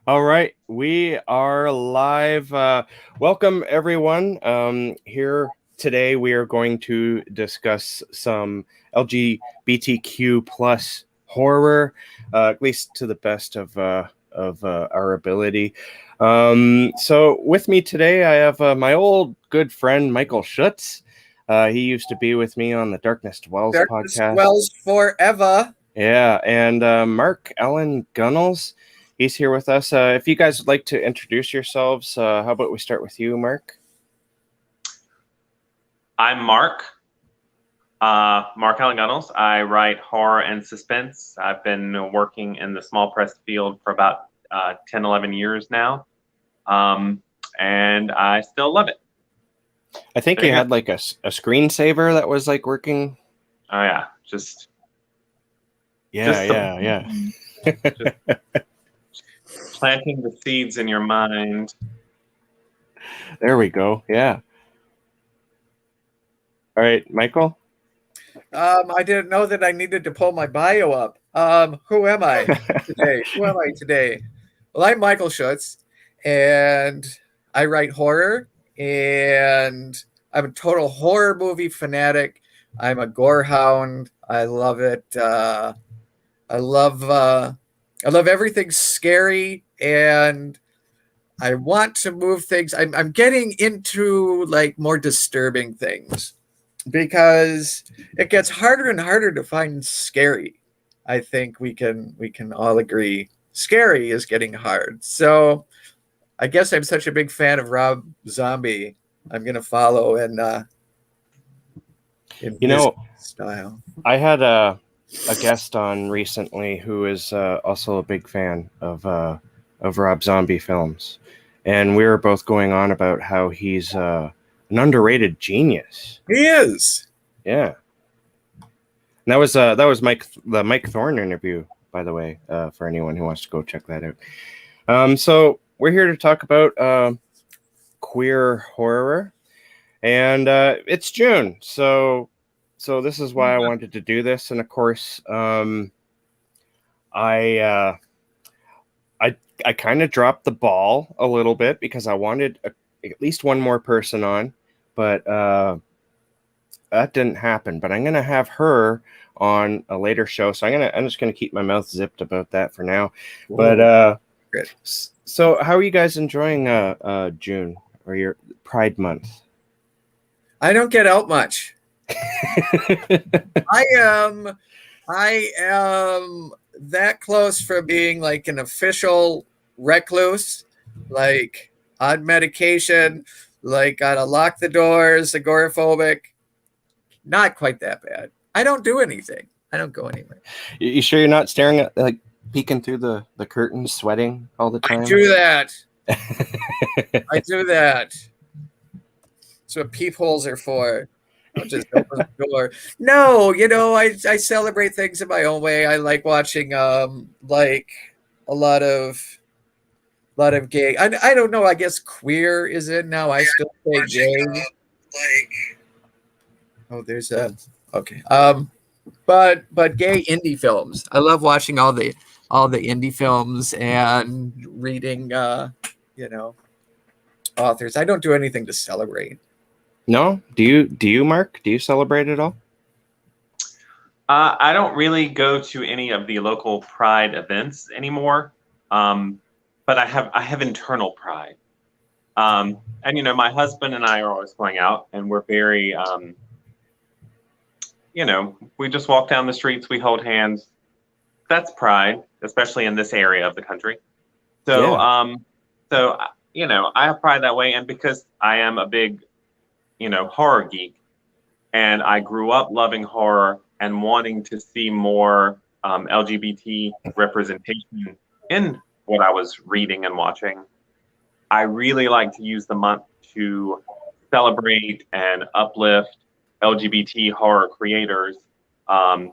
All right, we are live. Welcome, everyone. Here today, we are going to discuss some LGBTQ plus horror, at least to the best of our ability. So, with me today, I have my old good friend Michael Schutz. He used to be with me on the Darkness Dwells Darkness podcast. dwells forever. Yeah, and Allan Gunnells, he's here with us. If you guys would like to introduce yourselves, how about we start with you, Mark? I'm Mark. Mark Allan Gunnells. I write horror and suspense. I've been working in the small press field for about 10, 11 years now. And I still love it. I think you had like a screensaver that was like working. Oh, yeah. Yeah. Just planting the seeds in your mind. There we go. Yeah. All right, Michael. I didn't know that I needed to pull my bio up. Who am I today? Well, I'm Michael Schutz, and I write horror, and I'm a total horror movie fanatic. I'm a gore hound. I love it. I love everything scary, and I want to move things. I'm getting into like more disturbing things because it gets harder and harder to find scary. I think we can all agree scary is getting hard. So I guess I'm such a big fan of Rob Zombie. I'm gonna follow in his style. I had a guest on recently who is also a big fan of Rob Zombie films, and we were both going on about how he's an underrated genius. He is. Yeah. And that was the Mike Thorne interview, by the way, for anyone who wants to go check that out. So we're here to talk about queer horror, and it's June, so this is why I wanted to do this. And of course, I kind of dropped the ball a little bit because I wanted at least one more person on, but that didn't happen. But I'm gonna have her on a later show, so I'm just gonna keep my mouth zipped about that for now. Whoa. But good. So how are you guys enjoying June or your Pride Month? I don't get out much. I am that close from being like an official recluse, like on medication, like gotta lock the doors, agoraphobic. Not quite that bad. I don't do anything. I don't go anywhere. You sure you're not staring at, like, peeking through the curtains, sweating all the time? I do that. I do that. That's what peepholes are for. I'll just open the door. No, I celebrate things in my own way. I like watching like a lot of gay. I don't know. I guess queer is in now. I still say gay. There's a okay. But gay indie films. I love watching all the indie films and reading authors. I don't do anything to celebrate. No? Do you, Mark? Do you celebrate at all? I don't really go to any of the local Pride events anymore, but I have internal pride. And my husband and I are always going out, and we're very, we just walk down the streets, we hold hands. That's pride, especially in this area of the country. So, yeah. I have pride that way, and because I am a big horror geek, and I grew up loving horror and wanting to see more LGBT representation in what I was reading and watching. I really like to use the month to celebrate and uplift LGBT horror creators, to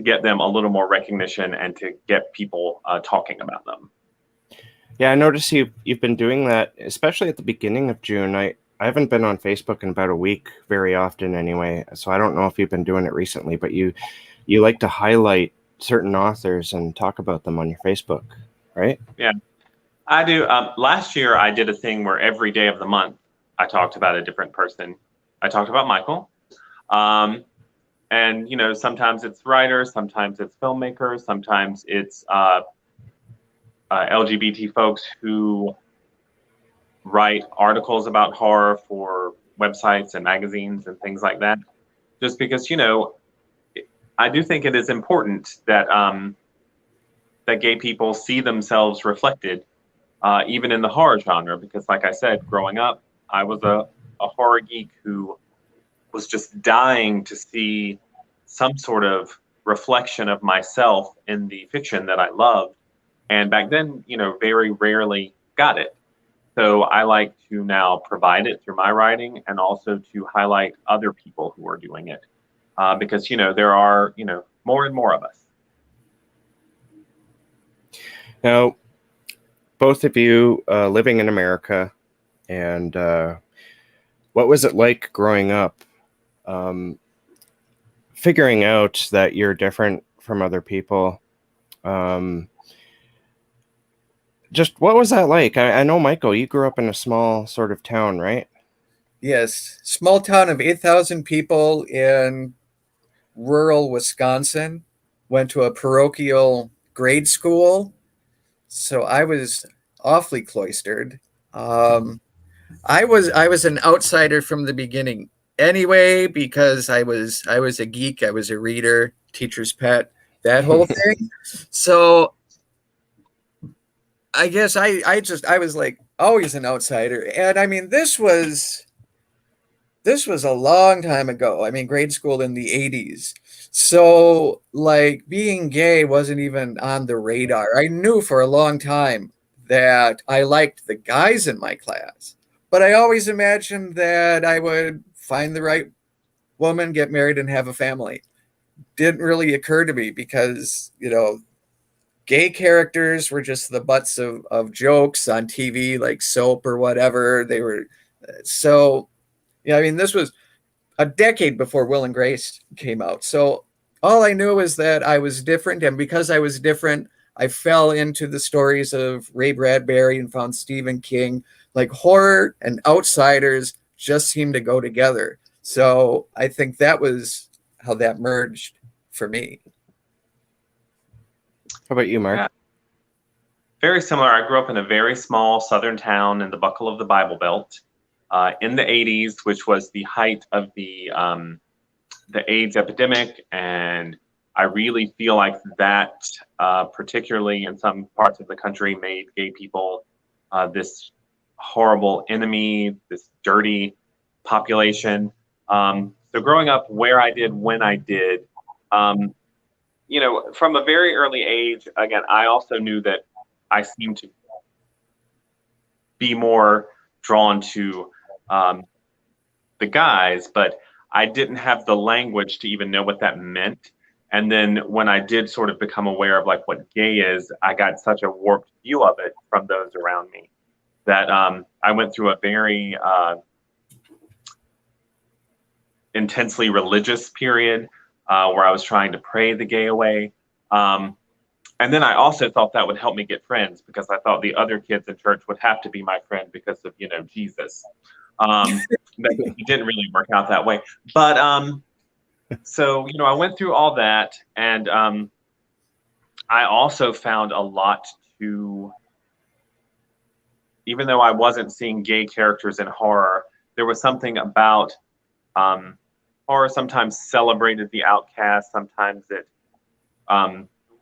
get them a little more recognition and to get people talking about them. Yeah, I noticed you've been doing that, especially at the beginning of June. I haven't been on Facebook in about a week very often anyway, so I don't know if you've been doing it recently, but you like to highlight certain authors and talk about them on your Facebook, right? Yeah. I do. Last year, I did a thing where every day of the month, I talked about a different person. I talked about Michael. Um, and, sometimes it's writers, sometimes it's filmmakers, sometimes it's LGBT folks who write articles about horror for websites and magazines and things like that. Just because, I do think it is important that that gay people see themselves reflected, even in the horror genre. Because, like I said, growing up, I was a horror geek who was just dying to see some sort of reflection of myself in the fiction that I loved. And back then, very rarely got it. So I like to now provide it through my writing and also to highlight other people who are doing it. Because, there are, more and more of us. Now, both of you living in America, and what was it like growing up? Figuring out that you're different from other people. Just what was that like? I know, Michael, you grew up in a small sort of town, right? Yes, small town of 8,000 people in rural Wisconsin. Went to a parochial grade school, so I was awfully cloistered. I was an outsider from the beginning anyway, because I was a geek, I was a reader, teacher's pet, that whole thing. So I guess I was like always an outsider. And I mean, this was a long time ago. I mean, grade school in the 80s. So, like, being gay wasn't even on the radar. I knew for a long time that I liked the guys in my class, but I always imagined that I would find the right woman, get married, and have a family. Didn't really occur to me because, gay characters were just the butts of jokes on TV, like soap or whatever. They were so, yeah, I mean, this was a decade before Will and Grace came out. So all I knew is that I was different. And because I was different, I fell into the stories of Ray Bradbury and found Stephen King. Like, horror and outsiders just seemed to go together. So I think that was how that merged for me. How about you, Mark? Yeah. Very similar. I grew up in a very small southern town in the buckle of the Bible Belt. In the 80s, which was the height of the AIDS epidemic. And I really feel like that, particularly in some parts of the country, made gay people this horrible enemy, this dirty population. So growing up where I did, when I did, from a very early age, again, I also knew that I seemed to be more drawn to the guys, but I didn't have the language to even know what that meant. And then when I did sort of become aware of like what gay is, I got such a warped view of it from those around me that I went through a very intensely religious period where I was trying to pray the gay away. And then I also thought that would help me get friends, because I thought the other kids in church would have to be my friend because of, Jesus. It didn't really work out that way. But so, I went through all that. And I also found a lot to, even though I wasn't seeing gay characters in horror, there was something about horror sometimes celebrated the outcast, sometimes it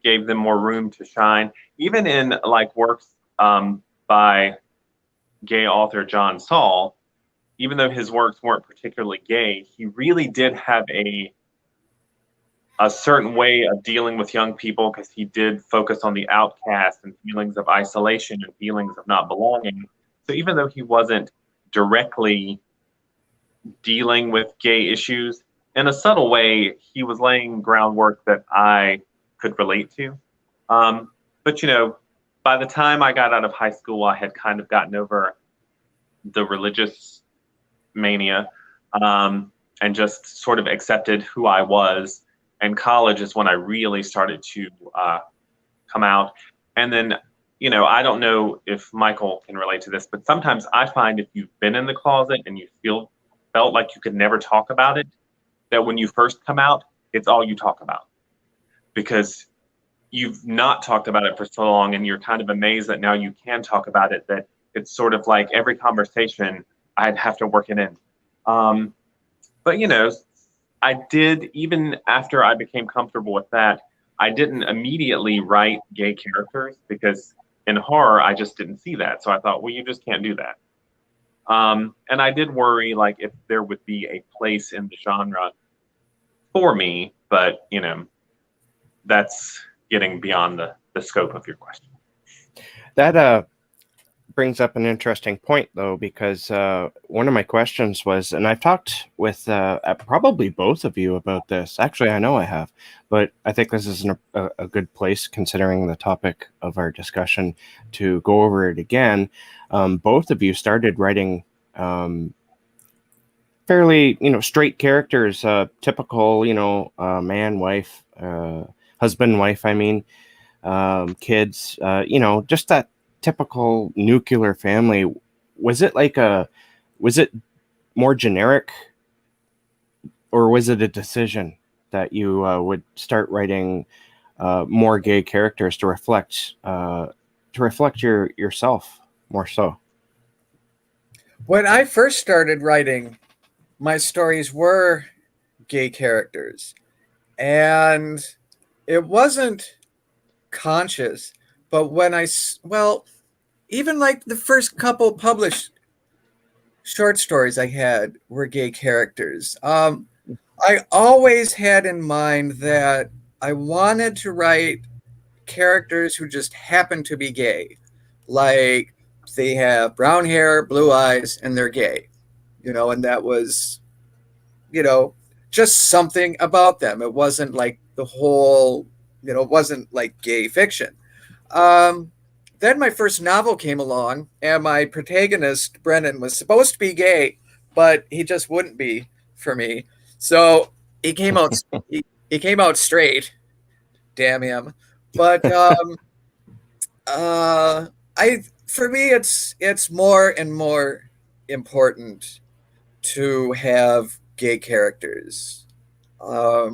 gave them more room to shine. Even in like works by gay author John Saul, even though his works weren't particularly gay, he really did have a certain way of dealing with young people, because he did focus on the outcast and feelings of isolation and feelings of not belonging. So even though he wasn't directly dealing with gay issues, in a subtle way, he was laying groundwork that I could relate to. But, by the time I got out of high school, I had kind of gotten over the religious mania and just sort of accepted who I was. And college is when I really started to come out. And then you know, I don't know if Michael can relate to this, but sometimes I find if you've been in the closet and you felt like you could never talk about it, that when you first come out, it's all you talk about because you've not talked about it for so long and you're kind of amazed that now you can talk about it, that it's sort of like every conversation I'd have to work it in. But, you know, I did, even after I became comfortable with that, I didn't immediately write gay characters because in horror, I just didn't see that. So I thought, well, you just can't do that. And I did worry, like, if there would be a place in the genre for me, but, you know, that's getting beyond the scope of your question. That brings up an interesting point, though, because one of my questions was, and I've talked with probably both of you about this. Actually, I know I have, but I think this is a good place, considering the topic of our discussion, to go over it again. Both of you started writing fairly, straight characters, typical, man, wife, husband, wife, I mean, kids, just that typical nuclear family. Was it more generic, or was it a decision that you would start writing more gay characters to reflect yourself more so? When I first started writing, my stories were gay characters, and it wasn't conscious. But even like the first couple published short stories I had were gay characters. I always had in mind that I wanted to write characters who just happen to be gay. Like, they have brown hair, blue eyes, and they're gay. And that was, just something about them. It wasn't like the whole, it wasn't like gay fiction. Then my first novel came along, and my protagonist, Brennan, was supposed to be gay, but he just wouldn't be for me. So he came out he came out straight. Damn him. But for me, it's more and more important to have gay characters. I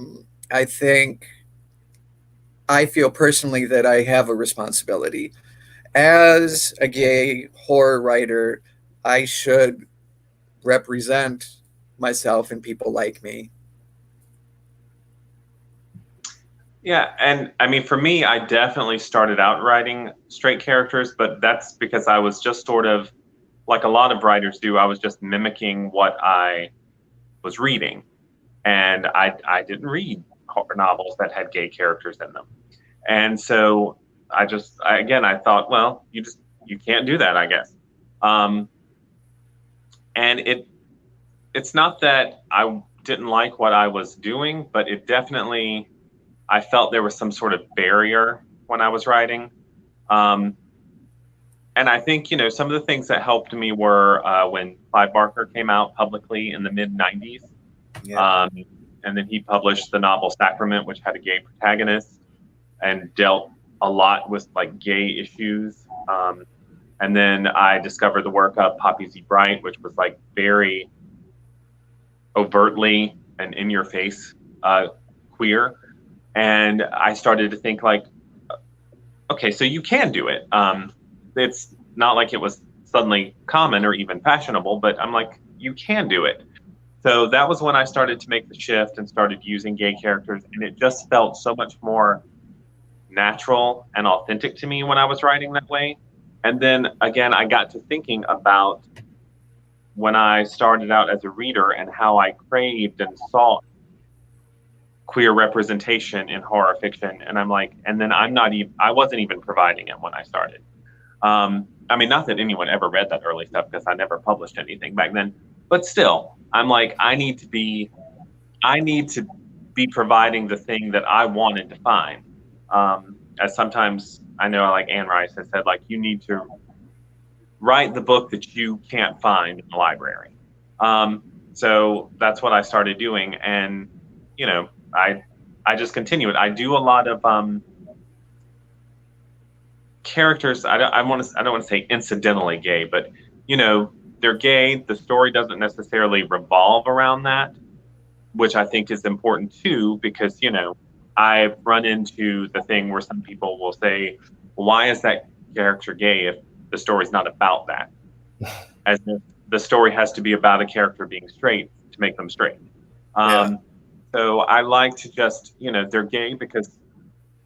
feel personally that I have a responsibility. As a gay horror writer, I should represent myself and people like me. Yeah, and I mean, for me, I definitely started out writing straight characters, but that's because I was just sort of, like a lot of writers do, I was just mimicking what I was reading. And I didn't read horror novels that had gay characters in them. And so I thought, well, you can't do that, I guess. And it's not that I didn't like what I was doing, but it definitely, I felt there was some sort of barrier when I was writing. And I think, some of the things that helped me were when Clive Barker came out publicly in the mid-90s. Yeah. And then he published the novel Sacrament, which had a gay protagonist and dealt a lot with like gay issues. And then I discovered the work of Poppy Z. Bright, which was like very overtly and in your face queer. And I started to think like, okay, so you can do it. It's not like it was suddenly common or even fashionable, but I'm like, you can do it. So that was when I started to make the shift and started using gay characters. And it just felt so much more natural and authentic to me when I was writing that way. And then again, I got to thinking about when I started out as a reader and how I craved and sought queer representation in horror fiction. And I'm like, and then I wasn't even providing it when I started. I mean, not that anyone ever read that early stuff because I never published anything back then, but still, I'm like, I need to be providing the thing that I wanted to find. As sometimes I know, like Anne Rice has said, like, you need to write the book that you can't find in the library. So that's what I started doing. And, I just continue it. I do a lot of characters, I don't want to say incidentally gay, but they're gay. The story doesn't necessarily revolve around that, which I think is important too, because I've run into the thing where some people will say, "Why is that character gay if the story's not about that?" As if the story has to be about a character being straight to make them straight. So I like to just, they're gay because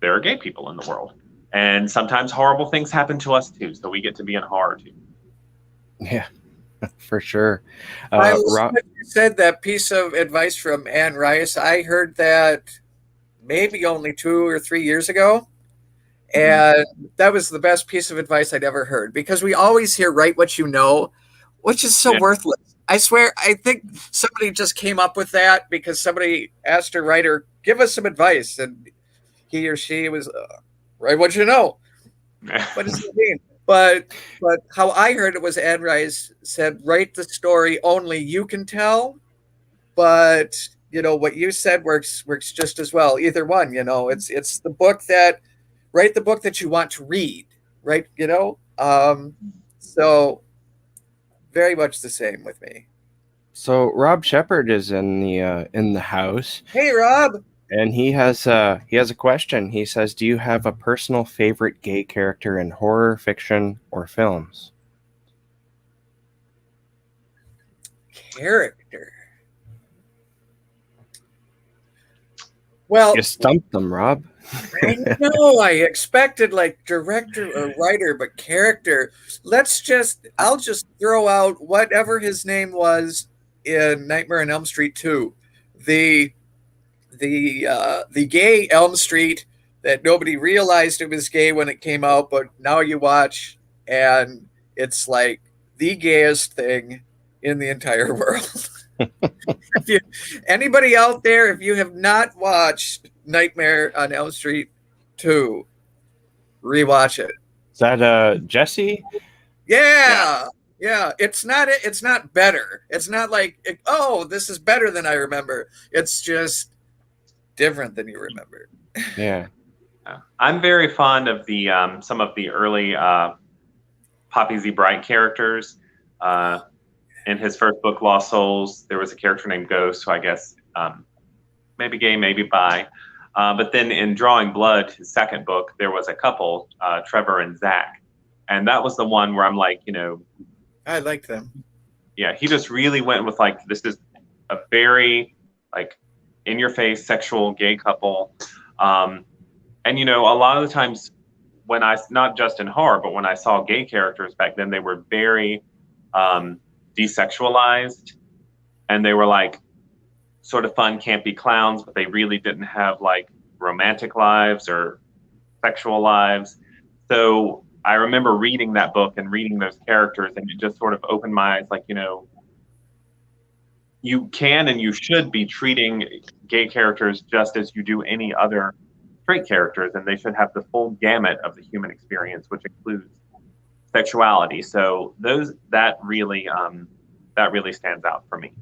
there are gay people in the world. And sometimes horrible things happen to us too. So we get to be in horror too. Yeah, for sure. I said that piece of advice from Anne Rice. I heard that maybe only 2 or 3 years ago. And that was the best piece of advice I'd ever heard, because we always hear write what you know, which is so worthless. I swear, I think somebody just came up with that because somebody asked a writer, give us some advice. And he or she was, write what you know. What does it mean? But how I heard it was Anne Rice said, write the story only you can tell. But, what you said works just as well. Either one, it's the book that, write the book that you want to read, right? So very much the same with me. So Rob Shepard is in the house. Hey, Rob. And he has a question. He says, "Do you have a personal favorite gay character in horror, fiction, or films?" Character. Well, you stumped them, Rob. I know. I expected like director or writer, but character. I'll just throw out whatever his name was in Nightmare on Elm Street 2. The gay Elm Street that nobody realized it was gay when it came out, but now you watch and it's like the gayest thing in the entire world. Anybody out there, if you have not watched Nightmare on Elm Street 2, rewatch it. Is that Jesse? Yeah. It's not better. It's not like, oh, this is better than I remember. It's just different than you remember. Yeah. I'm very fond of the some of the early Poppy Z. Bright characters. In his first book, Lost Souls, there was a character named Ghost, who I guess maybe gay, maybe bi. But then in Drawing Blood, his second book, there was a couple, Trevor and Zach. And that was the one where I'm like, I liked them. Yeah, he just really went with like, this is a very like in-your-face sexual gay couple. And, a lot of the times when not just in horror, but when I saw gay characters back then, they were very desexualized, and they were like sort of fun, campy clowns, but they really didn't have like romantic lives or sexual lives. So I remember reading that book and reading those characters, and it just sort of opened my eyes, like, you can and you should be treating gay characters just as you do any other straight characters, and they should have the full gamut of the human experience, which includes sexuality. So that really stands out for me.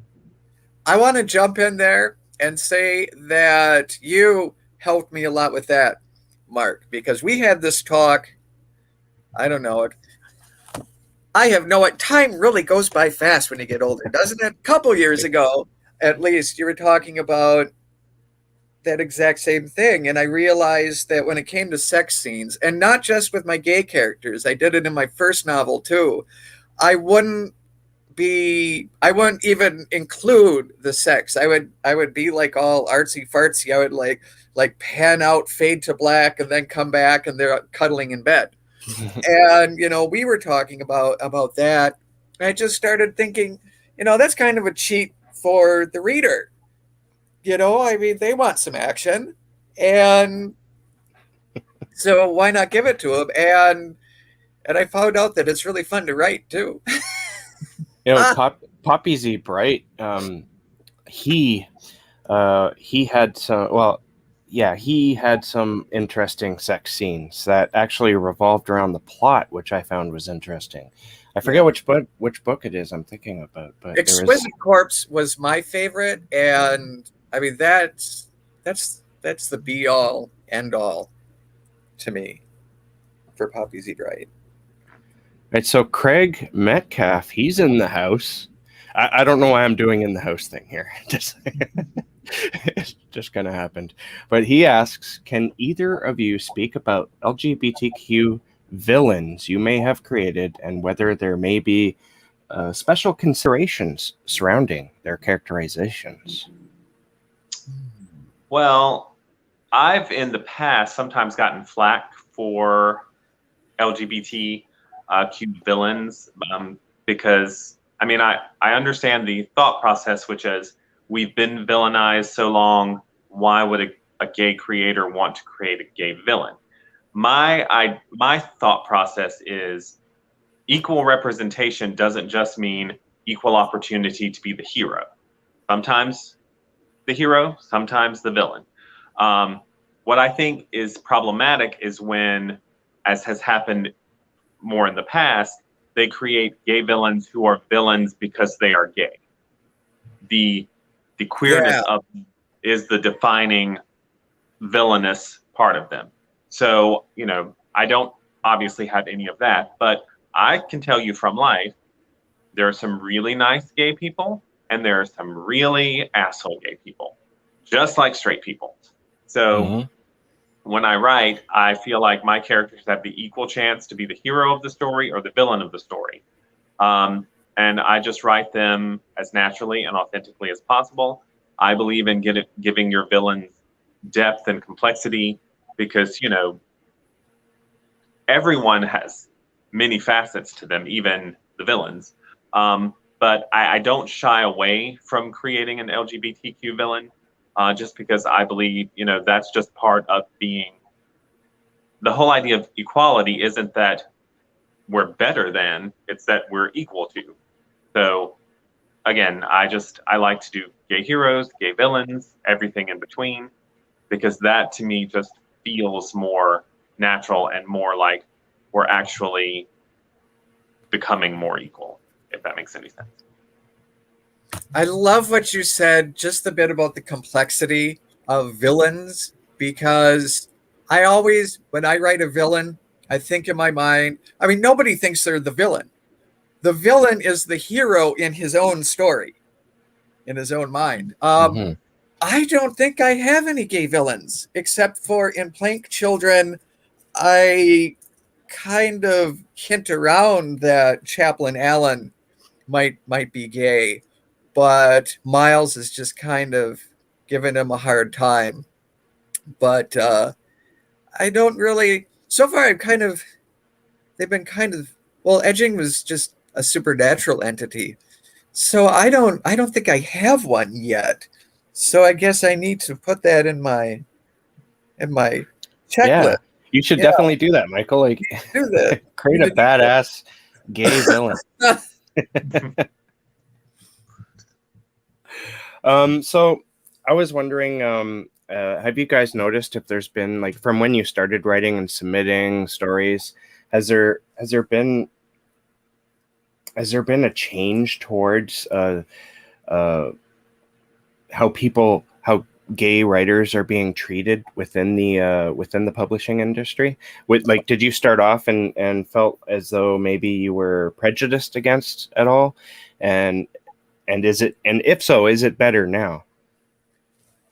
I want to jump in there and say that you helped me a lot with that, Mark, because we had this talk. I don't know. Time really goes by fast when you get older, doesn't it? A couple years ago, at least, you were talking about that exact same thing. And I realized that when it came to sex scenes, and not just with my gay characters, I did it in my first novel too, I wouldn't even include the sex. I would be like all artsy fartsy. I would like pan out, fade to black, and then come back and they're cuddling in bed. And we were talking about that. I just started thinking, that's kind of a cheat for the reader. I mean, they want some action, and so why not give it to them? And I found out that it's really fun to write too. Poppy Z. Bright, he had some. Well, yeah, he had some interesting sex scenes that actually revolved around the plot, which I found was interesting. I forget which book it is I'm thinking about, but Exquisite Corpse was my favorite, and I mean that's the be all end all to me. for Puppies Eat Right. Right, so Craig Metcalf, he's in the house. I don't know why I'm doing in the house thing here. It just kind of happened. But he asks, can either of you speak about LGBTQ villains you may have created and whether there may be special considerations surrounding their characterizations? Well, I've in the past sometimes gotten flack for LGBTQ villains because, I mean, I understand the thought process, which is we've been villainized so long, why would a gay creator want to create a gay villain? My thought process is equal representation doesn't just mean equal opportunity to be the hero. Sometimes the hero, sometimes the villain. What I think is problematic is when, as has happened more in the past, they create gay villains who are villains because they are gay. The queerness of them is the defining villainous part of them. So, you know, I don't obviously have any of that, but I can tell you from life, there are some really nice gay people and there are some really asshole gay people, just like straight people. So when I write, I feel like my characters have the equal chance to be the hero of the story or the villain of the story. And I just write them as naturally and authentically as possible. I believe in giving your villains depth and complexity because, you know, everyone has many facets to them, even the villains. But I don't shy away from creating an LGBTQ villain just because I believe, you know, that's just part of being. The whole idea of equality isn't that we're better than, it's that we're equal to. So again, I like to do gay heroes, gay villains, everything in between, because that to me just feels more natural and more like we're actually becoming more equal, if that makes any sense. I love what you said, just a bit about the complexity of villains, because I always, when I write a villain, I think in my mind, I mean, nobody thinks they're the villain. The villain is the hero in his own story, in his own mind. I don't think I have any gay villains, except for in Plank Children, I kind of hint around that Chaplain Allan might be gay, but Miles is just kind of giving him a hard time. But I don't really. So far, they've been kind of. Well, Edging was just a supernatural entity, so I don't think I have one yet. So I guess I need to put that in my checklist. Yeah, you should definitely do that, Michael. Like, do that. Create a badass gay villain. So I was wondering, have you guys noticed if there's been, like, from when you started writing and submitting stories, has there been a change towards how gay writers are being treated within the publishing industry? Did you start off and felt as though maybe you were prejudiced against at all? And if so, is it better now?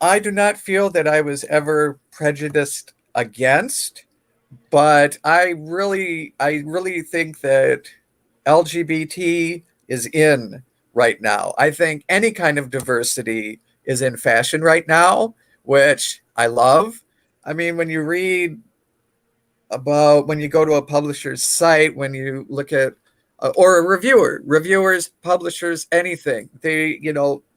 I do not feel that I was ever prejudiced against, but I really think that LGBT is in right now. I think any kind of diversity is in fashion right now, which I love. I mean, when you read about, when you go to a publisher's site, when you look at or a reviewers, publishers, anything, they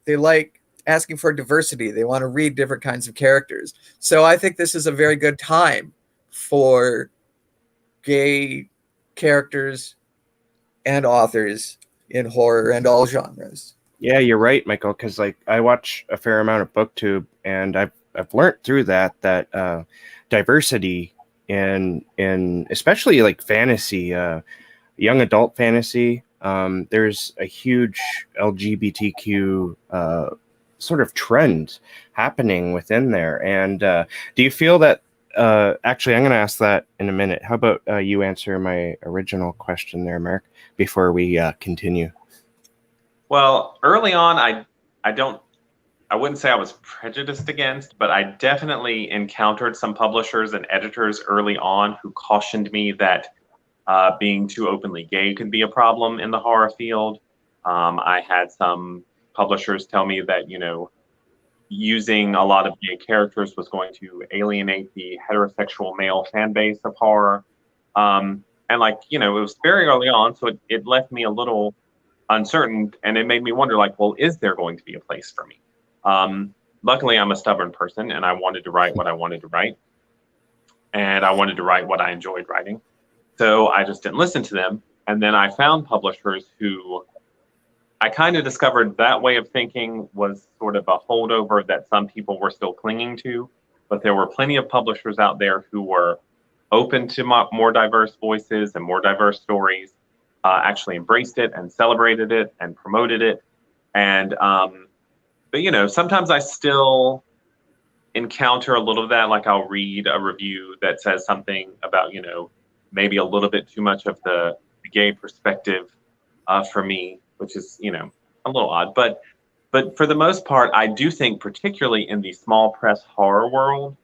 like asking for diversity. They want to read different kinds of characters. So I think this is a very good time for gay characters and authors in horror and all genres. Yeah, you're right, Michael, because like I watch a fair amount of BookTube, and I've learned through that diversity in especially like fantasy, young adult fantasy. There's a huge LGBTQ sort of trend happening within there. And do you feel that actually, I'm going to ask that in a minute. How about you answer my original question there, Mark, before we continue? Well, early on, I wouldn't say I was prejudiced against, but I definitely encountered some publishers and editors early on who cautioned me that being too openly gay could be a problem in the horror field. I had some publishers tell me that, using a lot of gay characters was going to alienate the heterosexual male fan base of horror. And it was very early on, so it left me a little uncertain, and it made me wonder, well, is there going to be a place for me? Luckily, I'm a stubborn person, and I wanted to write what I wanted to write, and I wanted to write what I enjoyed writing. So I just didn't listen to them. And then I found publishers who I kind of discovered that way of thinking was sort of a holdover that some people were still clinging to. But there were plenty of publishers out there who were open to more diverse voices and more diverse stories, actually embraced it and celebrated it and promoted it. And, but, sometimes I still encounter a little of that. Like I'll read a review that says something about, maybe a little bit too much of the gay perspective for me, which is, a little odd. But for the most part, I do think, particularly in the small press horror world,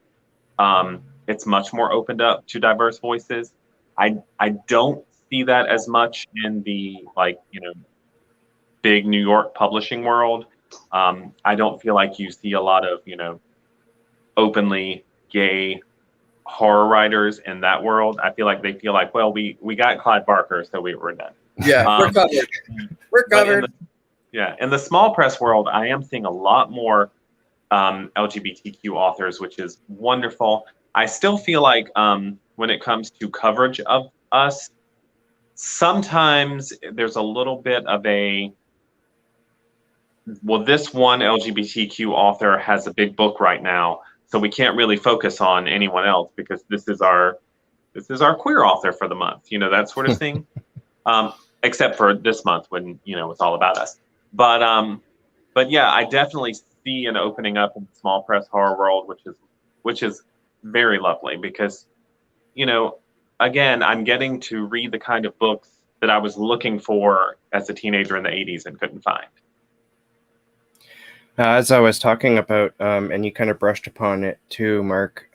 it's much more opened up to diverse voices. I don't see that as much in the big New York publishing world. I don't feel like you see a lot of openly gay horror writers in that world. I feel like they feel like, well, we got Clyde Barker, so we're done. Yeah, we're covered. We're covered. In the small press world, I am seeing a lot more LGBTQ authors, which is wonderful. I still feel like when it comes to coverage of us, sometimes there's a little bit of this one LGBTQ author has a big book right now, so we can't really focus on anyone else because this is our queer author for the month, that sort of thing. Except for this month when it's all about us. But yeah, I definitely see an opening up in the small press horror world, which is very lovely because, again, I'm getting to read the kind of books that I was looking for as a teenager in the 80s and couldn't find. As I was talking about, and you kind of brushed upon it too, Mark,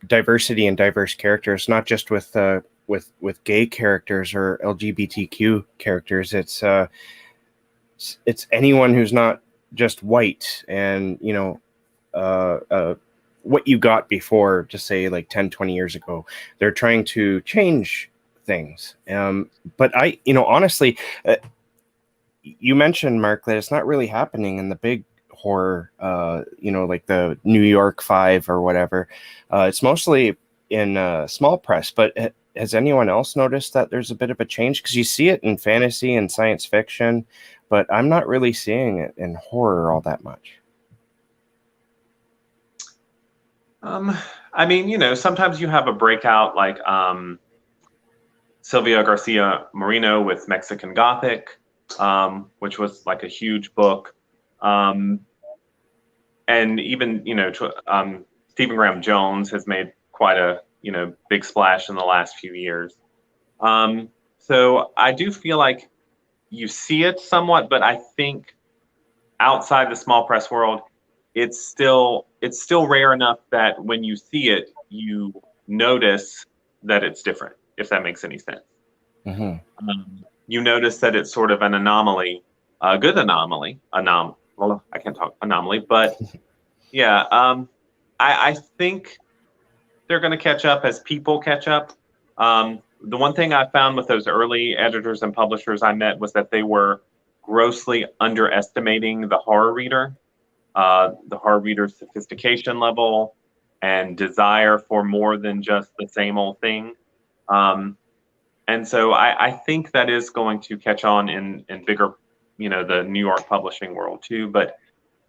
diversity and diverse characters, not just with gay characters or LGBTQ characters. It's anyone who's not just white and, what you got before, just say 10, 20 years ago. They're trying to change things. But I, honestly, you mentioned, Mark, that it's not really happening in the big horror, like the New York 5 or whatever. It's mostly in small press, but has anyone else noticed that there's a bit of a change? Because you see it in fantasy and science fiction, but I'm not really seeing it in horror all that much. I mean, sometimes you have a breakout like Sylvia Garcia Moreno with Mexican Gothic, which was like a huge book. And even, Stephen Graham Jones has made quite a, big splash in the last few years. So I do feel like you see it somewhat, but I think outside the small press world, it's still rare enough that when you see it, you notice that it's different, if that makes any sense. Mm-hmm. You notice that it's sort of an anomaly, a good anomaly, well, I can't talk anomaly, but yeah, I think they're going to catch up as people catch up. The one thing I found with those early editors and publishers I met was that they were grossly underestimating the horror reader's sophistication level and desire for more than just the same old thing. And so I think that is going to catch on in bigger, the New York publishing world too, but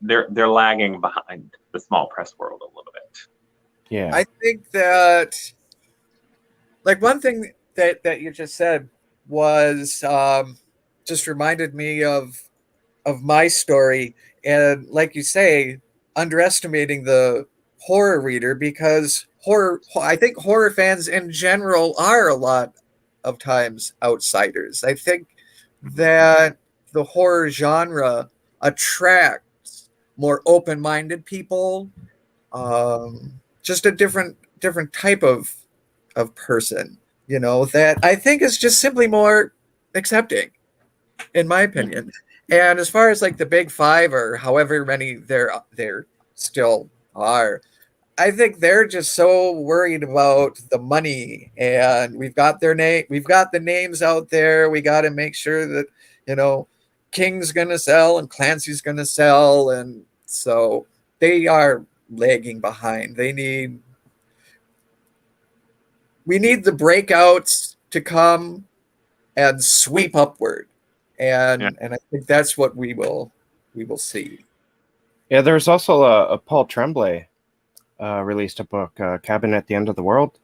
they're lagging behind the small press world a little bit. Yeah. I think that one thing that you just said was just reminded me of my story. And like you say, underestimating the horror reader, because I think horror fans in general are a lot of times outsiders. I think that the horror genre attracts more open-minded people, just a different type of person, that I think is just simply more accepting, in my opinion. And as far as like the big five, or however many there still are, I think they're just so worried about the money, and we've got the names out there. We got to make sure that, King's gonna sell and Clancy's gonna sell, and so they are lagging behind. We need the breakouts to come and sweep upward, and I think that's what we will see. Yeah, there's also a Paul Tremblay released a book, Cabin at the End of the World.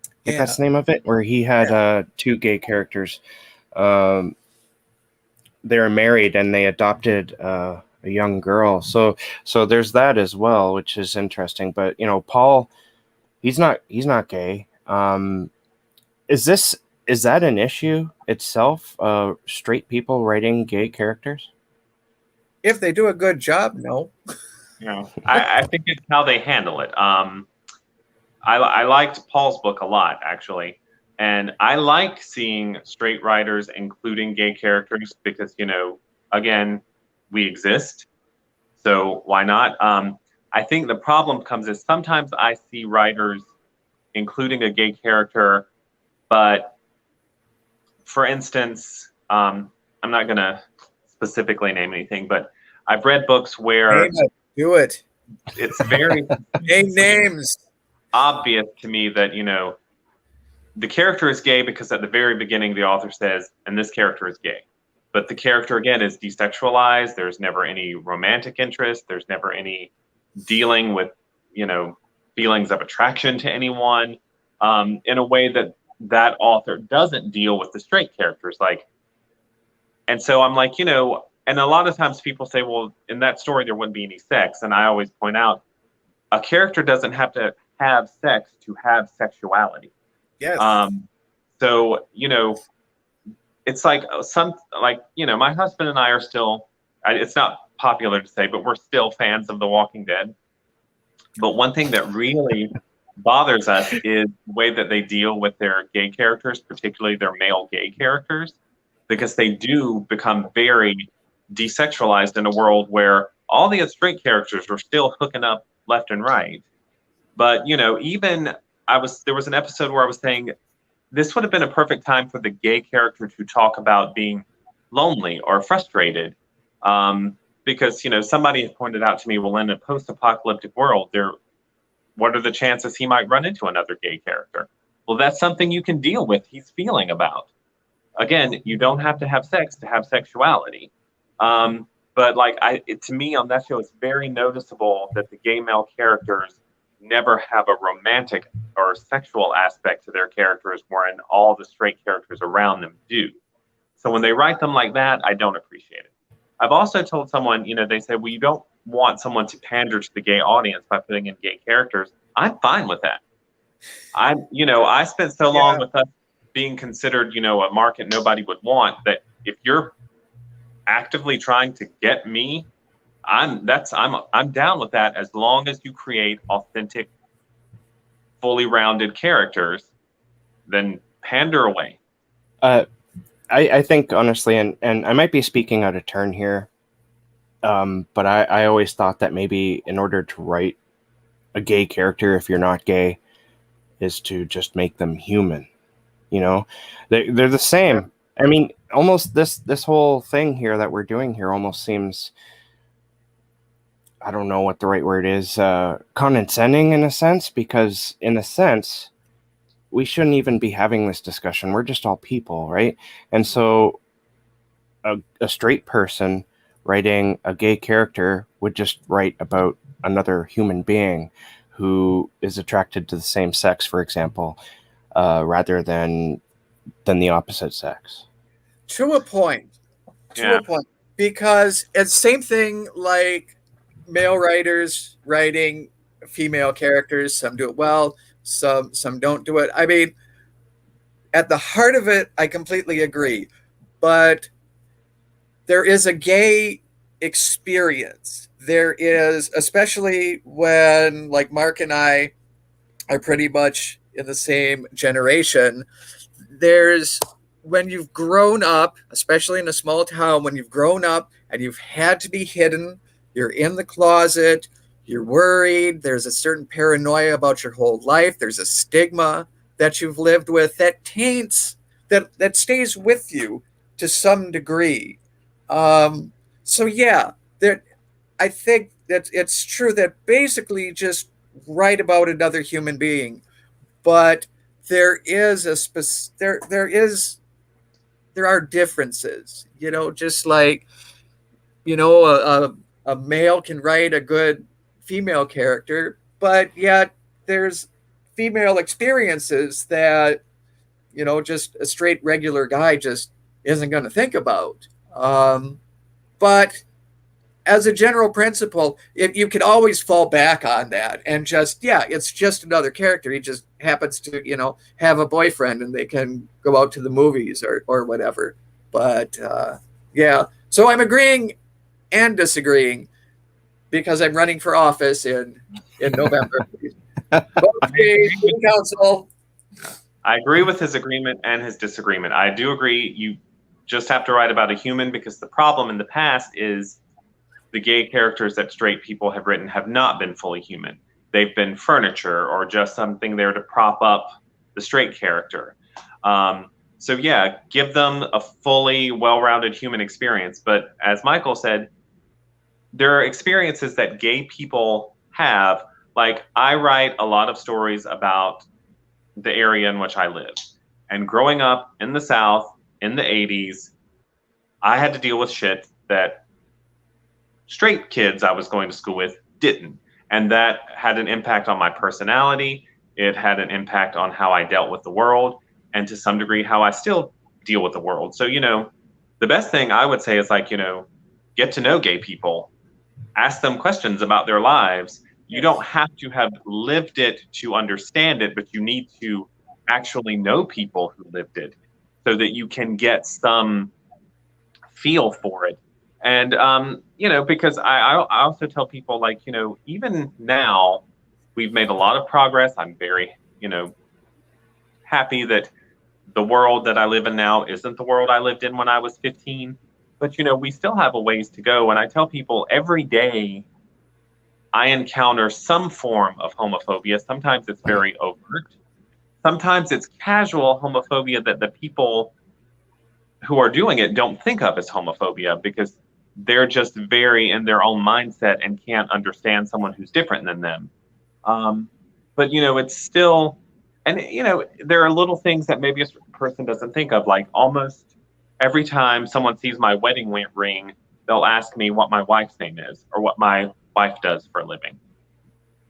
I think that's the name of it, where he had two gay characters. They were married and they adopted a young girl. So there's that as well, which is interesting. But Paul, he's not gay. Is that an issue itself? Straight people writing gay characters? If they do a good job, no. I think it's how they handle it. I liked Paul's book a lot, actually. And I like seeing straight writers including gay characters because, again, we exist. So why not? I think the problem comes is sometimes I see writers including a gay character, but for instance, I'm not going to specifically name anything, but I've read books where do it. It's very name names. Obvious to me that, the character is gay because at the very beginning the author says, and this character is gay. But the character, again, is desexualized. There's never any romantic interest. There's never any dealing with, feelings of attraction to anyone in a way that author doesn't deal with the straight characters. And so I'm like, and a lot of times people say, well, in that story, there wouldn't be any sex. And I always point out, a character doesn't have to have sex to have sexuality. Yes. So, it's like my husband and I are still, it's not popular to say, but we're still fans of The Walking Dead. But one thing that really bothers us is the way that they deal with their gay characters, particularly their male gay characters, because they do become very desexualized in a world where all the straight characters are still hooking up left and right. But, even there was an episode where I was saying this would have been a perfect time for the gay character to talk about being lonely or frustrated. Because, somebody had pointed out to me, well, in a post-apocalyptic world, what are the chances he might run into another gay character? Well, that's something you can deal with. He's feeling about. Again, you don't have to have sex to have sexuality. But to me on that show, it's very noticeable that the gay male characters never have a romantic or sexual aspect to their characters, wherein all the straight characters around them do. So when they write them like that, I don't appreciate it. I've also told someone, they say, well, you don't want someone to pander to the gay audience by putting in gay characters. I'm fine with that. I spent so long with us being considered, a market nobody would want, that if you're actively trying to get me, I'm down with that, as long as you create authentic, fully rounded characters, then pander away. I think honestly, and I might be speaking out of turn here, but I always thought that maybe in order to write a gay character, if you're not gay, is to just make them human. They're the same. I mean, almost this whole thing here that we're doing here almost seems, I don't know what the right word is, condescending in a sense, because in a sense, we shouldn't even be having this discussion. We're just all people, right? And so a straight person writing a gay character would just write about another human being who is attracted to the same sex, for example, rather than the opposite sex. To a point. Because it's same thing like male writers writing female characters. Some do it well, some don't do it. I mean, at the heart of it, I completely agree. But there is a gay experience. There is, especially when, like, Mark and I are pretty much in the same generation. There's, when you've grown up, especially in a small town, when you've grown up and you've had to be hidden, you're in the closet, you're worried, there's a certain paranoia about your whole life, there's a stigma that you've lived with that taints, that stays with you to some degree. So yeah, there, I think that it's true that basically just write about another human being, but there is there are differences, just like, a male can write a good female character, but yet there's female experiences that, just a straight regular guy just isn't going to think about. But as a general principle, if you can always fall back on that and just, yeah, it's just another character. He just happens to, have a boyfriend and they can go out to the movies or whatever. But yeah, so I'm agreeing and disagreeing because I'm running for office in November. Vote me, City Council. I agree with his agreement and his disagreement. I do agree you just have to write about a human, because the problem in the past is the gay characters that straight people have written have not been fully human. They've been furniture or just something there to prop up the straight character. So yeah, give them a fully well-rounded human experience. But as Michael said, there are experiences that gay people have. Like, I write a lot of stories about the area in which I live. And growing up in the South in the 80s, I had to deal with shit that straight kids I was going to school with didn't. And that had an impact on my personality. It had an impact on how I dealt with the world, and to some degree how I still deal with the world. So, the best thing I would say is, like, get to know gay people, ask them questions about their lives. You don't have to have lived it to understand it, but you need to actually know people who lived it so that you can get some feel for it. And, because I also tell people, like, even now we've made a lot of progress. I'm very, happy that the world that I live in now isn't the world I lived in when I was 15. But, we still have a ways to go. And I tell people every day I encounter some form of homophobia. Sometimes it's very overt. Sometimes it's casual homophobia that the people who are doing it don't think of as homophobia because they're just very in their own mindset and can't understand someone who's different than them. But, it's still, and, there are little things that maybe a person doesn't think of, like almost every time someone sees my wedding ring, they'll ask me what my wife's name is or what my wife does for a living.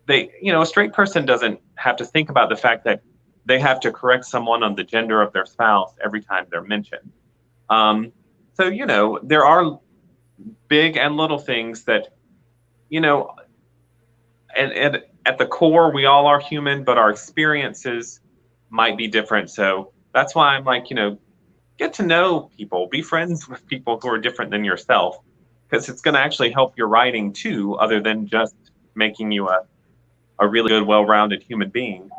A straight person doesn't have to think about the fact that they have to correct someone on the gender of their spouse every time they're mentioned. So, there are big and little things that, and at the core, we all are human, but our experiences might be different. So that's why I'm like, get to know people, be friends with people who are different than yourself, because it's going to actually help your writing too, other than just making you a really good, well-rounded human being.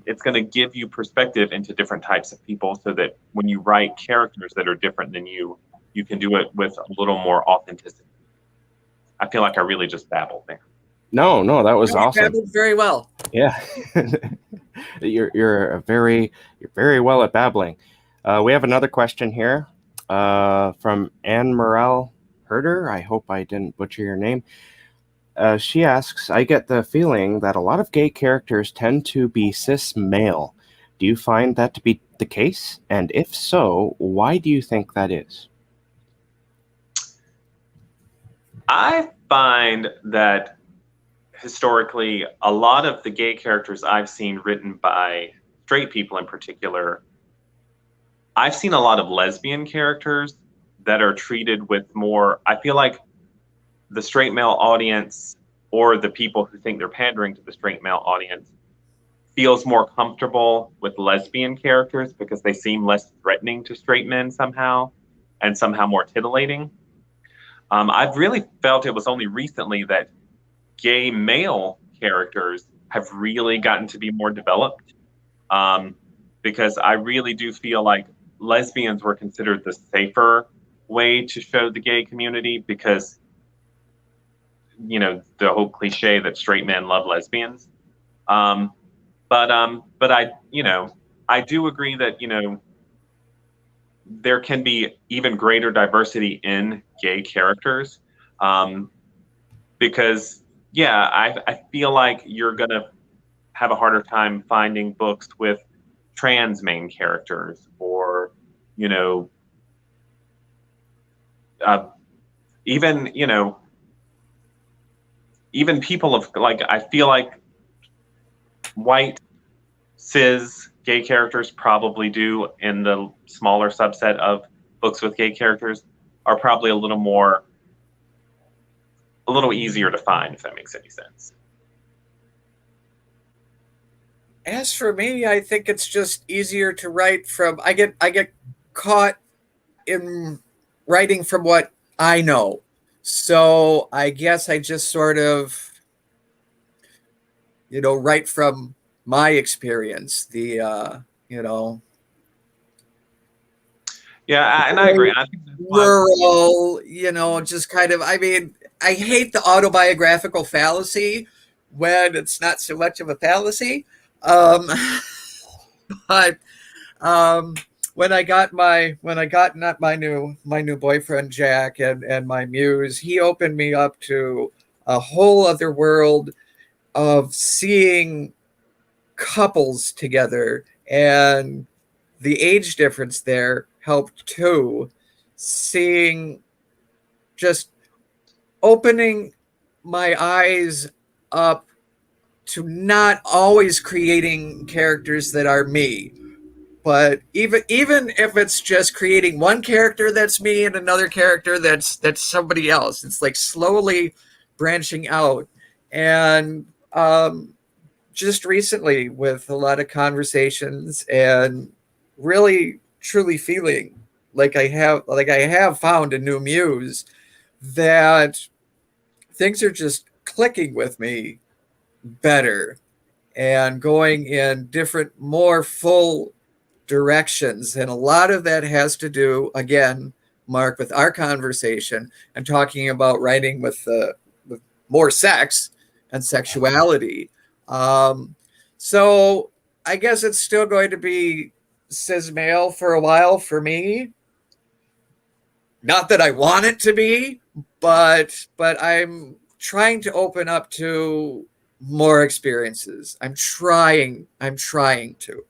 It's going to give you perspective into different types of people so that when you write characters that are different than you, you can do it with a little more authenticity. I feel like I really just babbled there. No, that was awesome. Babbled very well. Yeah, you're very well at babbling. We have another question here from Anne Morel Herder. I hope I didn't butcher your name. She asks, I get the feeling that a lot of gay characters tend to be cis male. Do you find that to be the case? And if so, why do you think that is? I find that historically, a lot of the gay characters I've seen written by straight people in particular, I've seen a lot of lesbian characters that are treated with more, I feel like the straight male audience or the people who think they're pandering to the straight male audience feels more comfortable with lesbian characters because they seem less threatening to straight men somehow, and somehow more titillating. I've really felt it was only recently that gay male characters have really gotten to be more developed, because I really do feel like lesbians were considered the safer way to show the gay community because, you know, the whole cliche that straight men love lesbians. But I, you know, I do agree that, you know, there can be even greater diversity in gay characters, because, yeah, I feel like you're going to have a harder time finding books with trans main characters, or, you know, even, you know, even people of, like, I feel like white cis gay characters probably do, in the smaller subset of books with gay characters, are probably a little easier to find, if that makes any sense. As for me, I think it's just easier to write from. I get caught in writing from what I know, so I guess I just sort of, you know, write from my experience. You know, Yeah, and I agree. I think that's why, rural, you know, just kind of. I mean, I hate the autobiographical fallacy when it's not so much of a fallacy. Um, but um, when I got not my new boyfriend Jack and my muse, he opened me up to a whole other world of seeing couples together, and the age difference there helped too. Seeing, just opening my eyes up to not always creating characters that are me, but even if it's just creating one character that's me and another character that's somebody else, it's like slowly branching out. And just recently, with a lot of conversations and really truly feeling like I have found a new muse, that things are just clicking with me better and going in different, more full directions. And a lot of that has to do, again, Mark, with our conversation and talking about writing with more sex and sexuality. So I guess it's still going to be cis male for a while for me. Not that I want it to be, but I'm trying to open up to more experiences. I'm trying to.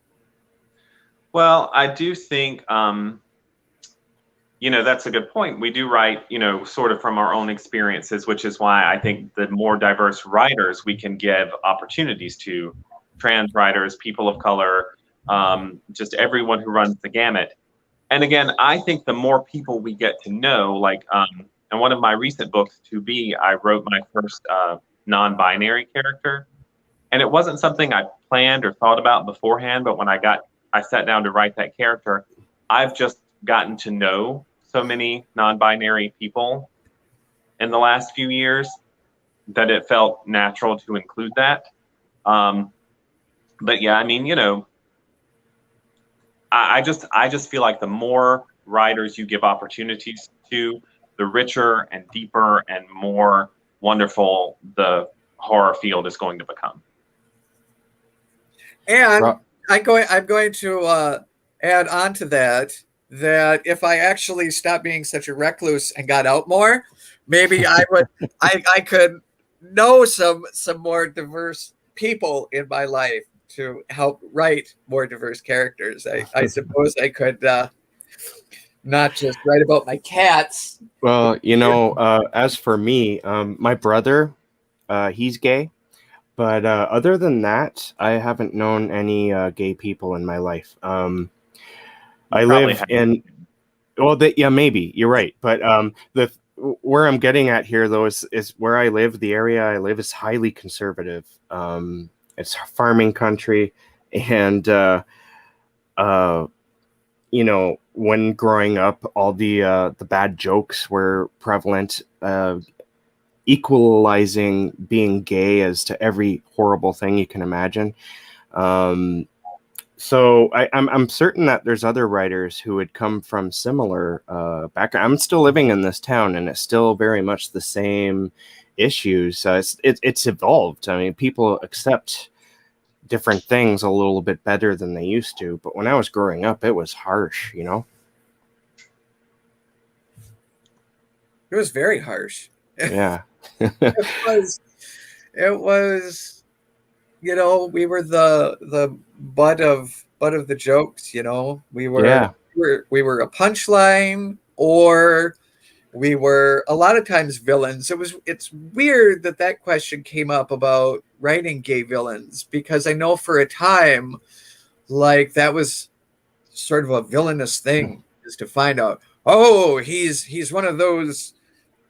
well, I do think, you know, that's a good point. We do write, you know, sort of from our own experiences, which is why I think the more diverse writers we can give opportunities to, trans writers, people of color, just everyone who runs the gamut. And again, I think the more people we get to know, like, in one of my recent books, To Be, I wrote my first non-binary character. And it wasn't something I planned or thought about beforehand, but when I sat down to write that character, I've just gotten to know so many non-binary people in the last few years that it felt natural to include that. But yeah, I mean, you know, I just feel like the more writers you give opportunities to, the richer and deeper and more wonderful the horror field is going to become. And I'm going to add on to that if I actually stopped being such a recluse and got out more, maybe I would I could know some more diverse people in my life to help write more diverse characters. I suppose I could not just write about my cats. Well, you know, as for me, my brother, he's gay, but other than that, I haven't known any gay people in my life. I live in, well, yeah, maybe you're right, but where I'm getting at here, though, is where I live. The area I live is highly conservative. It's farming country, and when growing up, all the bad jokes were prevalent, equalizing being gay as to every horrible thing you can imagine. So I'm certain that there's other writers who would come from similar background. I'm still living in this town, and it's still very much the same issues. It's evolved. I mean, people accept different things a little bit better than they used to. But when I was growing up, it was harsh, It was very harsh. Yeah. It was, we were the butt of the jokes, We were we were a punchline, or we were a lot of times villains. It's weird that question came up about writing gay villains, because I know for a time, like, that was sort of a villainous thing, is to find out, oh, he's one of those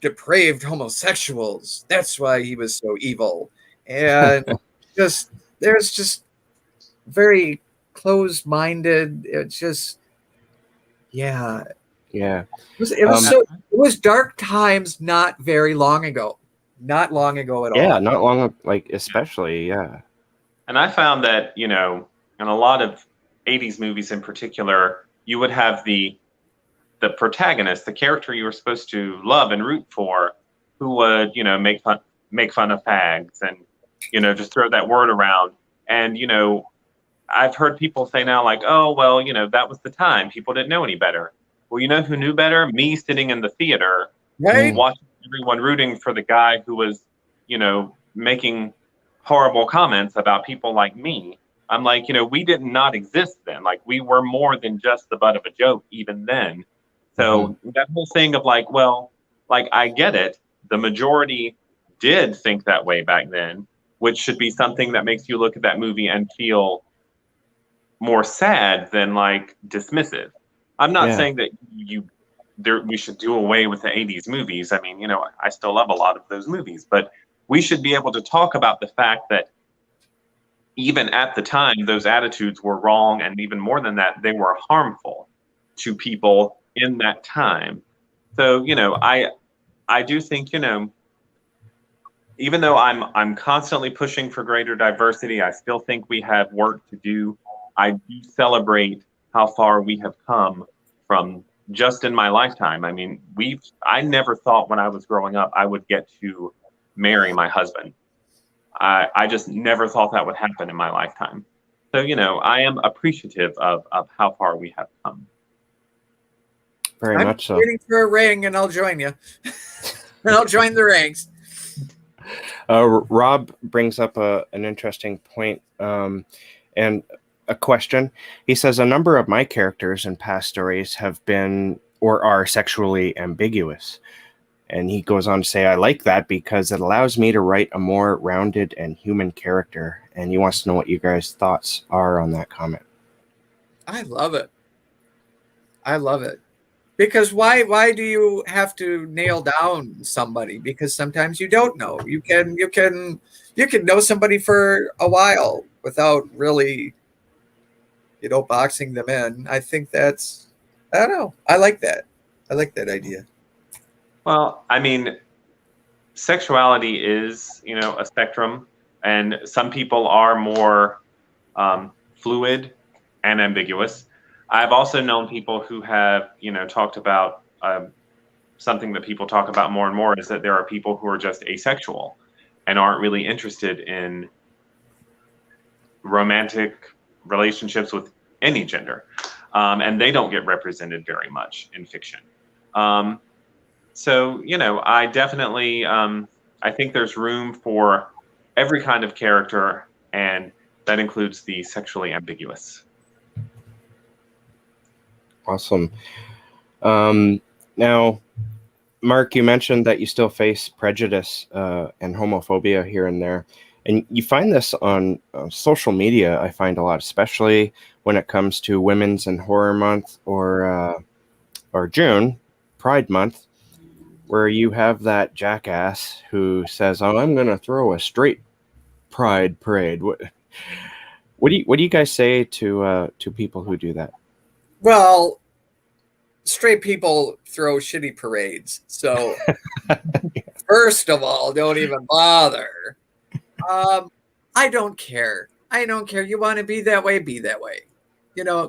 depraved homosexuals. That's why he was so evil. And there's just very closed-minded. It's just, yeah. Yeah. It was dark times not very long ago. Not long ago at all. Yeah, not long, especially, yeah. And I found that, in a lot of 80s movies in particular, you would have the protagonist, the character you were supposed to love and root for, who would, make fun of fags and, just throw that word around. And, I've heard people say now, like, oh, well, that was the time. People didn't know any better. Well, you know who knew better? Me, sitting in the theater, right, watching everyone rooting for the guy who was, making horrible comments about people like me. I'm like, we did not exist then. Like, we were more than just the butt of a joke even then. So that whole thing of like, well, like, I get it. The majority did think that way back then, which should be something that makes you look at that movie and feel more sad than like dismissive. I'm not saying that we should do away with the 80s movies. I mean, I still love a lot of those movies, but we should be able to talk about the fact that even at the time, those attitudes were wrong. And even more than that, they were harmful to people in that time. So, I do think, even though I'm constantly pushing for greater diversity, I still think we have work to do. I do celebrate how far we have come from just in my lifetime. I mean, I never thought when I was growing up I would get to marry my husband. I just never thought that would happen in my lifetime. So, I am appreciative of how far we have come. Very much so. I'm waiting for a ring, and I'll join you. And I'll join the ranks. Rob brings up an interesting point and a question. He says, a number of my characters in past stories have been or are sexually ambiguous. And he goes on to say, I like that because it allows me to write a more rounded and human character. And he wants to know what you guys' thoughts are on that comment. I love it. I love it. Because why do you have to nail down somebody? Because sometimes you don't know. You can know somebody for a while without really, boxing them in. I think I don't know. I like that. I like that idea. Well, I mean, sexuality is, a spectrum, and some people are more fluid and ambiguous. I've also known people who have, talked about something that people talk about more and more, is that there are people who are just asexual and aren't really interested in romantic relationships with any gender. And they don't get represented very much in fiction. So, I definitely, I think there's room for every kind of character, and that includes the sexually ambiguous. Awesome. Now, Mark, you mentioned that you still face prejudice and homophobia here and there. And you find this on social media, I find a lot, especially when it comes to Women's and Horror Month or June, Pride Month. where you have that jackass who says, "Oh, I'm going to throw a straight pride parade." What do you guys say to people who do that? Well, straight people throw shitty parades. So, first of all, don't even bother. I don't care. I don't care. You want to be that way, be that way.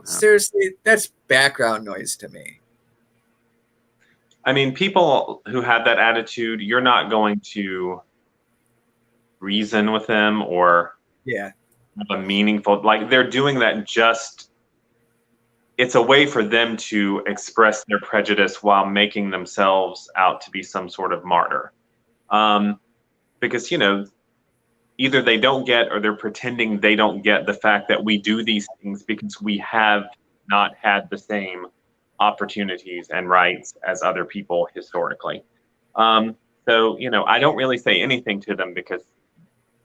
Seriously, that's background noise to me. I mean, people who have that attitude, you're not going to reason with them or Yeah. have a meaningful, like they're doing that just, it's a way for them to express their prejudice while making themselves out to be some sort of martyr. Because, either they don't get or they're pretending they don't get the fact that we do these things because we have not had the same opportunities and rights as other people historically. So, I don't really say anything to them because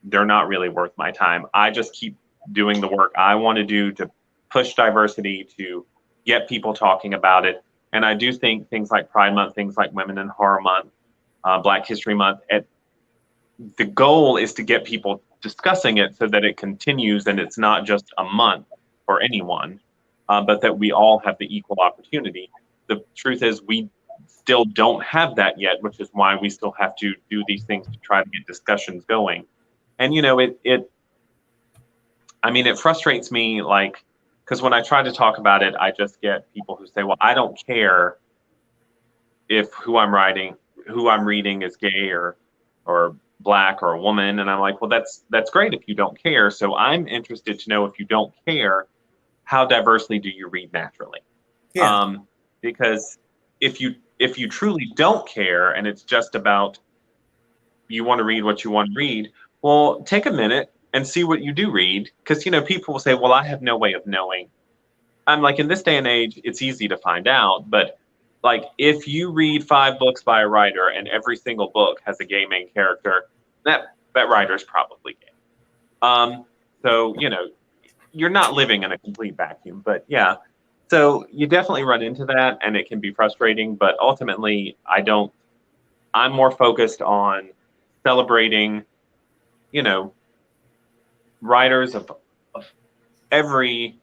they're not really worth my time. I just keep doing the work I want to do to push diversity, to get people talking about it. And I do think things like Pride Month, things like Women in Horror Month, Black History Month, the goal is to get people discussing it so that it continues and it's not just a month for anyone, but that we all have the equal opportunity. The truth is we still don't have that yet, which is why we still have to do these things to try to get discussions going. And, it frustrates me, like, because when I try to talk about it, I just get people who say, well, I don't care if who I'm reading is gay or Black or a woman. And I'm like, well, that's great if you don't care. So I'm interested to know, if you don't care, how diversely do you read naturally? Yeah. Because if you truly don't care and it's just about you want to read what you want to read, well, take a minute and see what you do read. Because, people will say, well, I have no way of knowing. I'm like, in this day and age, it's easy to find out. But like, if you read 5 books by a writer and every single book has a gay main character, that writer's probably gay. So, you're not living in a complete vacuum. But yeah, so you definitely run into that and it can be frustrating. But ultimately, I'm more focused on celebrating, writers of every,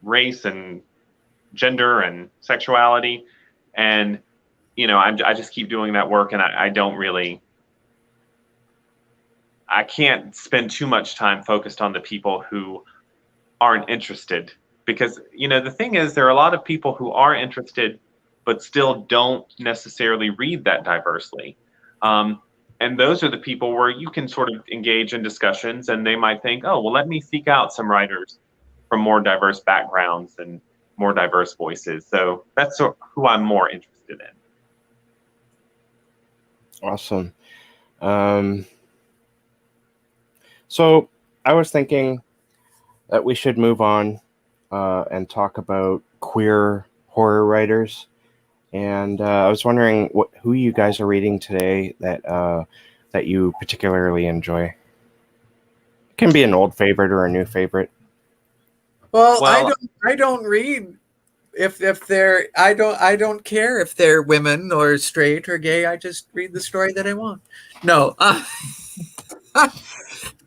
race and gender and sexuality. And, I just keep doing that work, and I can't spend too much time focused on the people who aren't interested, because, the thing is, there are a lot of people who are interested, but still don't necessarily read that diversely. And those are the people where you can sort of engage in discussions, and they might think, oh, well, let me seek out some writers from more diverse backgrounds and more diverse voices. So that's who I'm more interested in. Awesome. So I was thinking that we should move on and talk about queer horror writers. And I was wondering who you guys are reading today that you particularly enjoy. It can be an old favorite or a new favorite. Well, I don't read if they're I don't care if they're women or straight or gay. I just read the story that I want. No.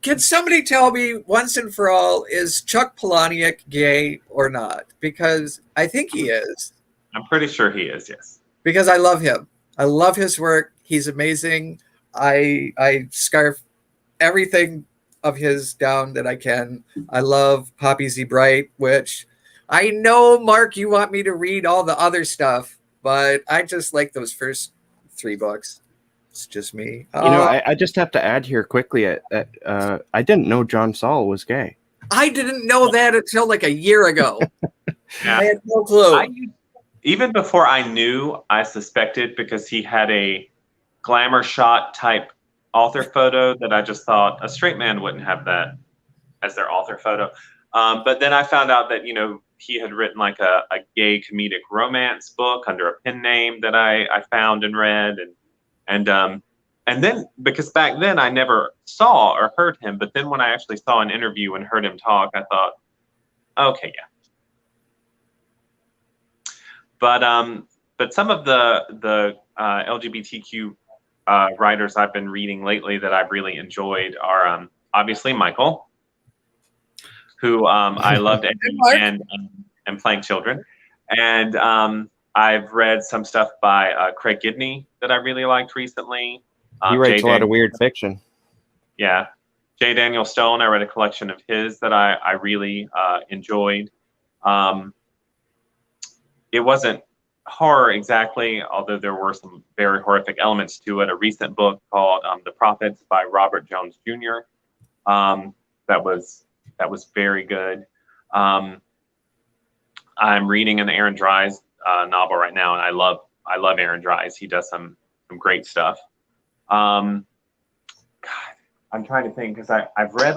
Can somebody tell me once and for all, is Chuck Palahniuk gay or not? Because I think he is. I'm pretty sure he is, yes. Because I love him. I love his work. He's amazing. I scarf everything of his down that I can. I love Poppy Z. Bright, which I know, Mark, you want me to read all the other stuff, but I just like those first 3 books. It's just me. I just have to add here quickly. I didn't know John Saul was gay. I didn't know that until like a year ago. Yeah. I had no clue. Even before I knew, I suspected, because he had a glamour shot type author photo that I just thought a straight man wouldn't have that as their author photo. But then I found out that, he had written like a gay comedic romance book under a pen name that I found and read. And then, because back then I never saw or heard him, but then when I actually saw an interview and heard him talk, I thought, okay, yeah. But some of the LGBTQ writers I've been reading lately that I've really enjoyed are obviously Michael, who I loved, and Playing Children, and I've read some stuff by Craig Gidney that I really liked recently. He writes a lot of weird fiction. Yeah. J. Daniel Stone, I read a collection of his that I really enjoyed. It wasn't horror exactly, although there were some very horrific elements to it. A recent book called The Prophets by Robert Jones Jr. That was very good. I'm reading an Aaron Dries novel right now, and I love Aaron Dries. He does some great stuff. God, I'm trying to think, because I've read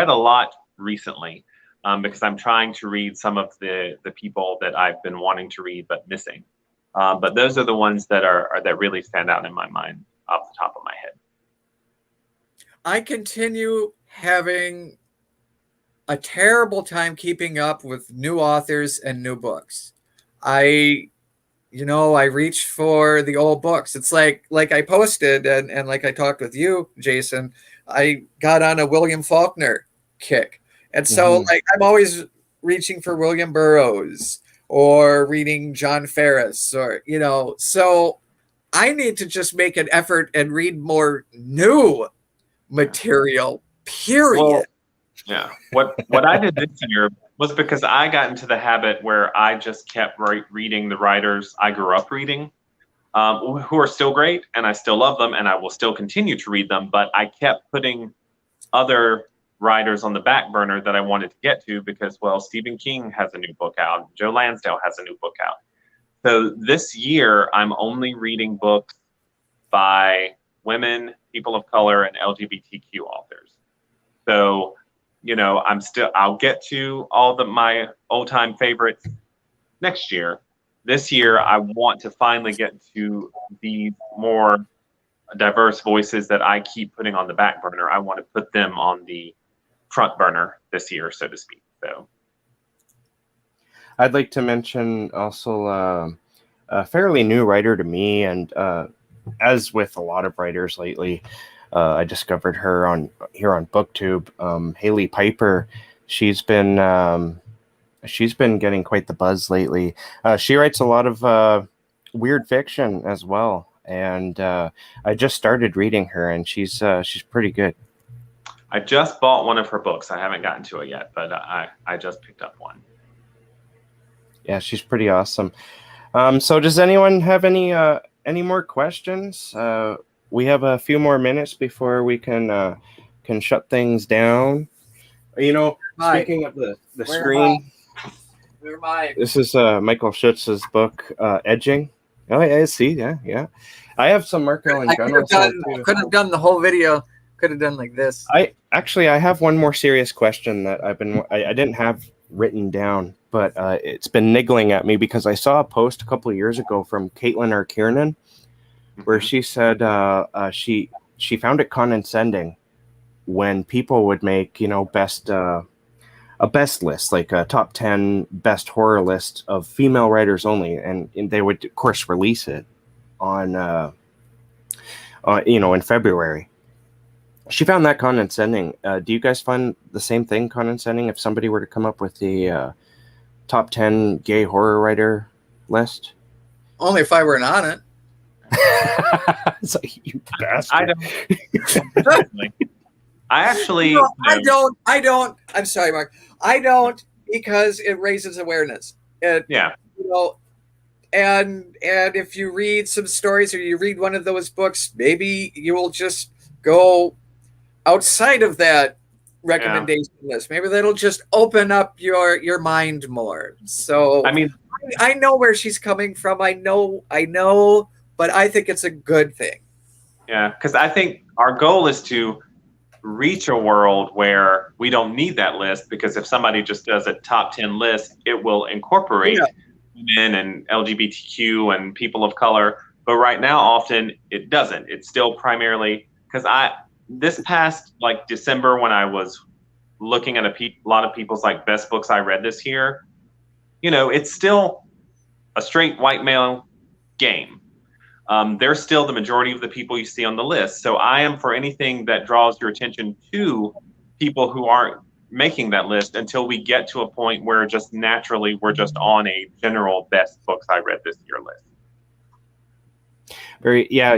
a lot recently, because I'm trying to read some of the people that I've been wanting to read but missing. But those are the ones that really stand out in my mind off the top of my head. I continue having a terrible time keeping up with new authors and new books. I reach for the old books. It's like I posted and like I talked with you, Jason, I got on a William Faulkner kick. And so like I'm always reaching for William Burroughs or reading John Ferris or, so I need to just make an effort and read more new material, period. Well, yeah. What I did this year was because I got into the habit where I just kept reading the writers I grew up reading, who are still great, and I still love them, and I will still continue to read them, but I kept putting other writers on the back burner that I wanted to get to because, well, Stephen King has a new book out, Joe Lansdale has a new book out. So this year, I'm only reading books by women, people of color, and LGBTQ authors. So, I'll get to all my old time favorites next year. This year, I want to finally get to the more diverse voices that I keep putting on the back burner. I want to put them on the front burner this year, so to speak. So, I'd like to mention also a fairly new writer to me, and as with a lot of writers lately, I discovered her here on BookTube. Haley Piper. She's been getting quite the buzz lately. She writes a lot of weird fiction as well, and I just started reading her, and she's pretty good. I just bought one of her books. I haven't gotten to it yet, but I just picked up one. Yeah, she's pretty awesome. So does anyone have any more questions? We have a few more minutes before we can shut things down. Speaking of the screen, this is Michael Schutz's book, Edging. Oh, yeah, I see. Yeah. I have some Marco and Gunnells. Could have done the whole video. Could have done like this. I have one more serious question that I didn't have written down, but it's been niggling at me because I saw a post a couple of years ago from Caitlin R. Kiernan where she said she found it condescending when people would make a best list, like a top 10 best horror list of female writers only, and they would of course release it on in February. She found that condescending. Do you guys find the same thing condescending if somebody were to come up with the top 10 gay horror writer list? Only if I weren't on it. It's like, you bastard. I actually I don't. I'm sorry, Mark. I don't, because it raises awareness. And if you read some stories or you read one of those books, maybe you will just go outside of that recommendation list. Maybe that'll just open up your mind more. So I know where she's coming from. I know, but I think it's a good thing. Yeah, because I think our goal is to reach a world where we don't need that list, because if somebody just does a top 10 list, it will incorporate women and LGBTQ and people of color. But right now, often it doesn't. It's still primarily, because this past December, when I was looking at a lot of people's best books I read this year, it's still a straight white male game. They're still the majority of the people you see on the list. So I am for anything that draws your attention to people who aren't making that list until we get to a point where just naturally we're just on a general best books I read this year list. Yeah,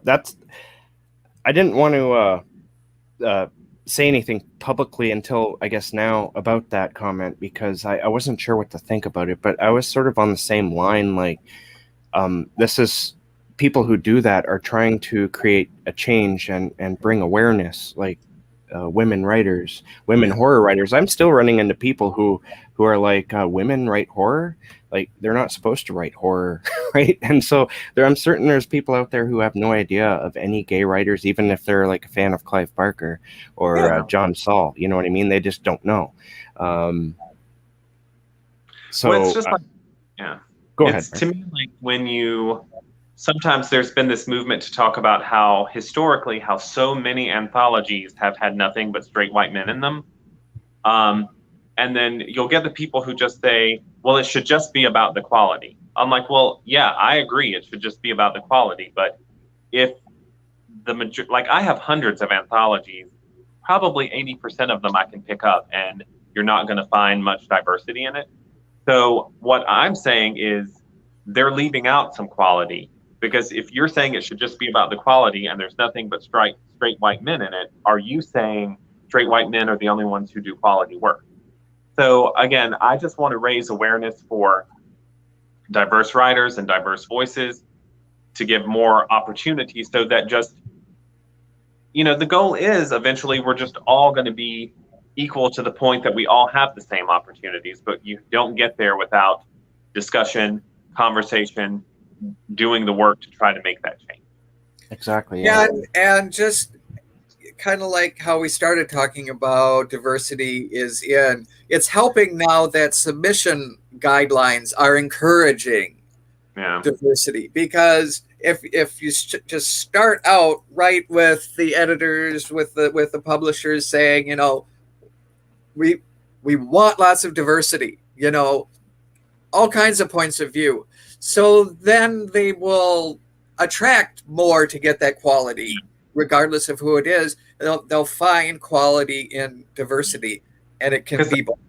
that's, I didn't want to say anything publicly until I guess now about that comment, because I wasn't sure what to think about it, but I was sort of on the same line. Like, this is, people who do that are trying to create a change and bring awareness, like women writers, women horror writers. I'm still running into people who are like, women write horror? Like, they're not supposed to write horror, right? And so I'm certain there's people out there who have no idea of any gay writers, even if they're like a fan of Clive Barker or John Saul. You know what I mean? They just don't know. So well, it's just like, go ahead. To me, like when sometimes there's been this movement to talk about how historically how so many anthologies have had nothing but straight white men in them. And then you'll get the people who just say, well, it should just be about the quality. I'm like, well, yeah, I agree. It should just be about the quality. But if like I have hundreds of anthologies, probably 80% of them I can pick up and you're not going to find much diversity in it. So what I'm saying is they're leaving out some quality, because if you're saying it should just be about the quality and there's nothing but straight white men in it, are you saying straight white men are the only ones who do quality work? So again, I just want to raise awareness for diverse writers and diverse voices, to give more opportunities, so that just, the goal is eventually we're just all going to be equal to the point that we all have the same opportunities, but you don't get there without discussion, conversation, doing the work to try to make that change. Exactly. Yeah, and just kind of like how we started talking about diversity it's helping now that submission guidelines are encouraging diversity, because if you just start out right with the editors, with the publishers saying, we want lots of diversity, all kinds of points of view, so then they will attract more to get that quality. Regardless of who it is, they'll find quality in diversity, and it can be both.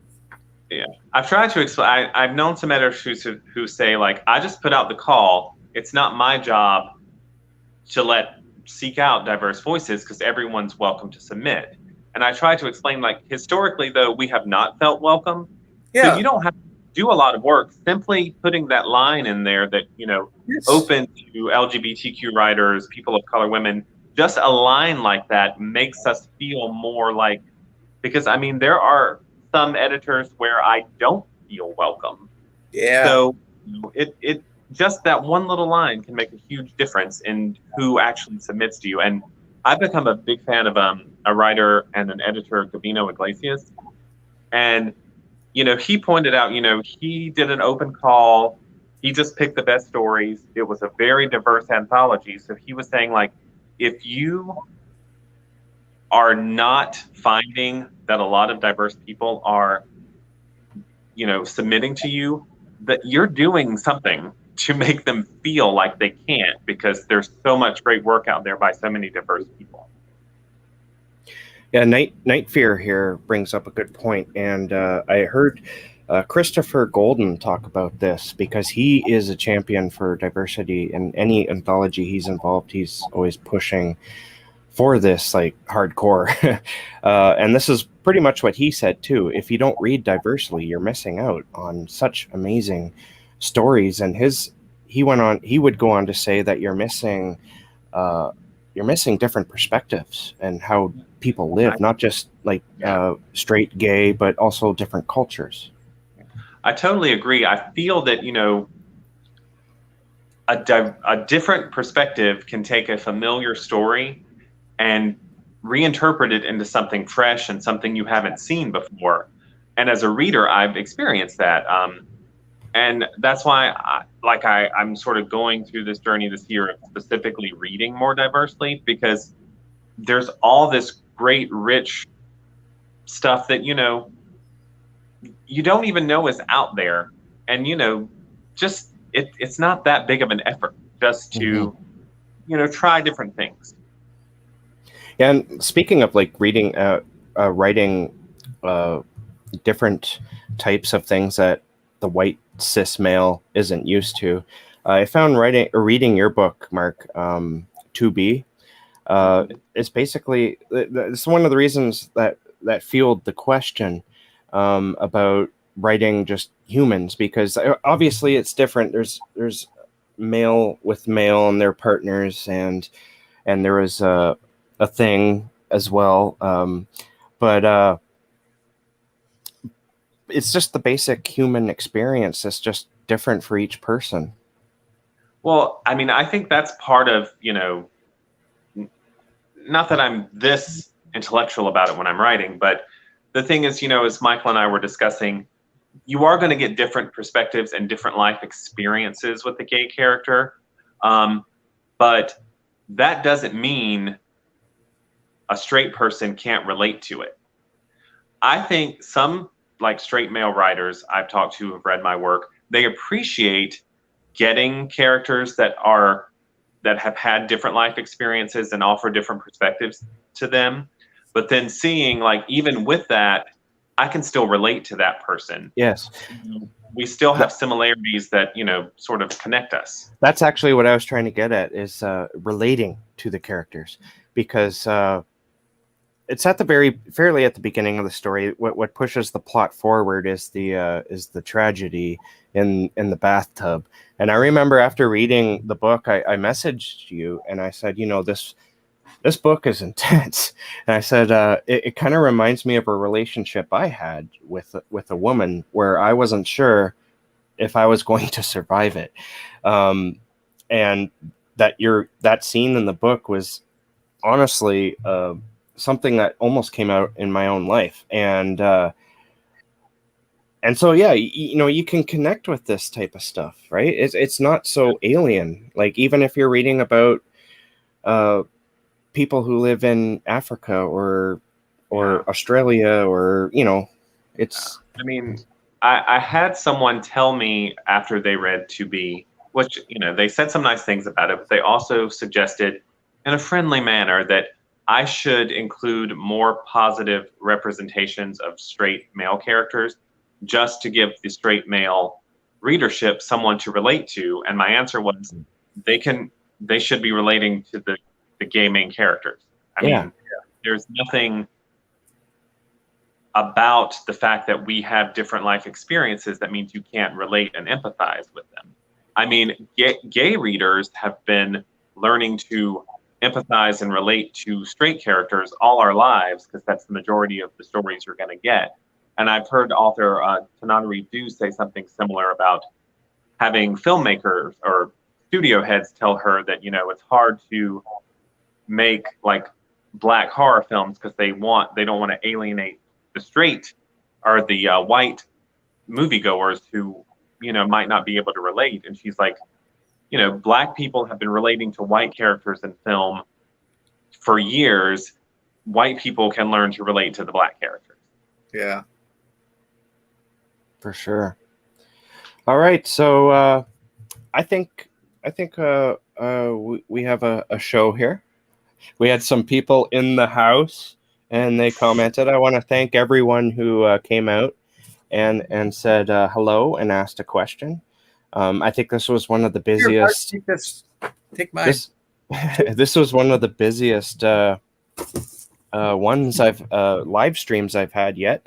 Yeah, I've tried to explain. I've known some editors who say, like, I just put out the call. It's not my job to seek out diverse voices, because everyone's welcome to submit. And I try to explain, like, historically, though, we have not felt welcome. Yeah. So you don't have to do a lot of work. Simply putting that line in there that, open to LGBTQ writers, people of color, women. Just a line like that makes us feel more like, because I mean, there are some editors where I don't feel welcome. Yeah. So it just that one little line can make a huge difference in who actually submits to you. And I've become a big fan of a writer and an editor, Gabino Iglesias. And, he pointed out, he did an open call. He just picked the best stories. It was a very diverse anthology. So he was saying, like, if you are not finding that a lot of diverse people are, submitting to you, that you're doing something to make them feel like they can't, because there's so much great work out there by so many diverse people. Yeah, Night Fear here brings up a good point, and I heard Christopher Golden talk about this, because he is a champion for diversity in any anthology he's involved. He's always pushing for this, like, hardcore. And this is pretty much what he said too. If you don't read diversely, you're missing out on such amazing stories. And he would go on to say that you're missing different perspectives and how people live, not just like straight, gay, but also different cultures. I totally agree. I feel that, a different perspective can take a familiar story and reinterpret it into something fresh and something you haven't seen before. And as a reader, I've experienced that. And that's why I'm sort of going through this journey this year of specifically reading more diversely, because there's all this great, rich stuff that, you don't even know is out there. And, just it's not that big of an effort just to try different things. And speaking of like reading, writing different types of things that the white cis male isn't used to, I found reading your book, Mark, To Be. It's basically, it's one of the reasons that fueled the question about writing just humans, because obviously it's different. There's male with male and their partners, and there was a thing as well, but it's just the basic human experience that's just different for each person. Well, I mean, I think that's part of, not that I'm this intellectual about it when I'm writing, but the thing is, as Michael and I were discussing, you are going to get different perspectives and different life experiences with the gay character. But that doesn't mean a straight person can't relate to it. I think some like straight male writers I've talked to who have read my work, they appreciate getting characters that have had different life experiences and offer different perspectives to them. But then seeing, like, even with that, I can still relate to that person. Yes. We still have similarities that, sort of connect us. That's actually what I was trying to get at, is relating to the characters, because it's fairly at the beginning of the story. What pushes the plot forward is the tragedy in the bathtub. And I remember after reading the book, I messaged you and I said, this book is intense. And I said, it kind of reminds me of a relationship I had with a woman where I wasn't sure if I was going to survive it. And that scene in the book was honestly something that almost came out in my own life. And so, yeah, you can connect with this type of stuff, right? It's not so alien. Like, even if you're reading about people who live in Africa or Australia, or it's. I mean, I had someone tell me after they read To Be, which they said some nice things about it, but they also suggested in a friendly manner that I should include more positive representations of straight male characters, just to give the straight male readership someone to relate to. And my answer was, they should be relating to the gay main characters. I mean, there's nothing about the fact that we have different life experiences that means you can't relate and empathize with them. I mean, gay readers have been learning to empathize and relate to straight characters all our lives, because that's the majority of the stories you're going to get. And I've heard author Tananarive Due say something similar about having filmmakers or studio heads tell her that, it's hard to make like black horror films because they don't want to alienate the straight or the white moviegoers who, might not be able to relate. And she's like, black people have been relating to white characters in film for years. White people can learn to relate to the black characters. Yeah. For sure. All right, so I think we have a show here. We had some people in the house, and they commented. I want to thank everyone who came out and said hello and asked a question. I think this was one of the busiest. Here, Mark, take mine. This was one of the busiest ones live streams I've had yet,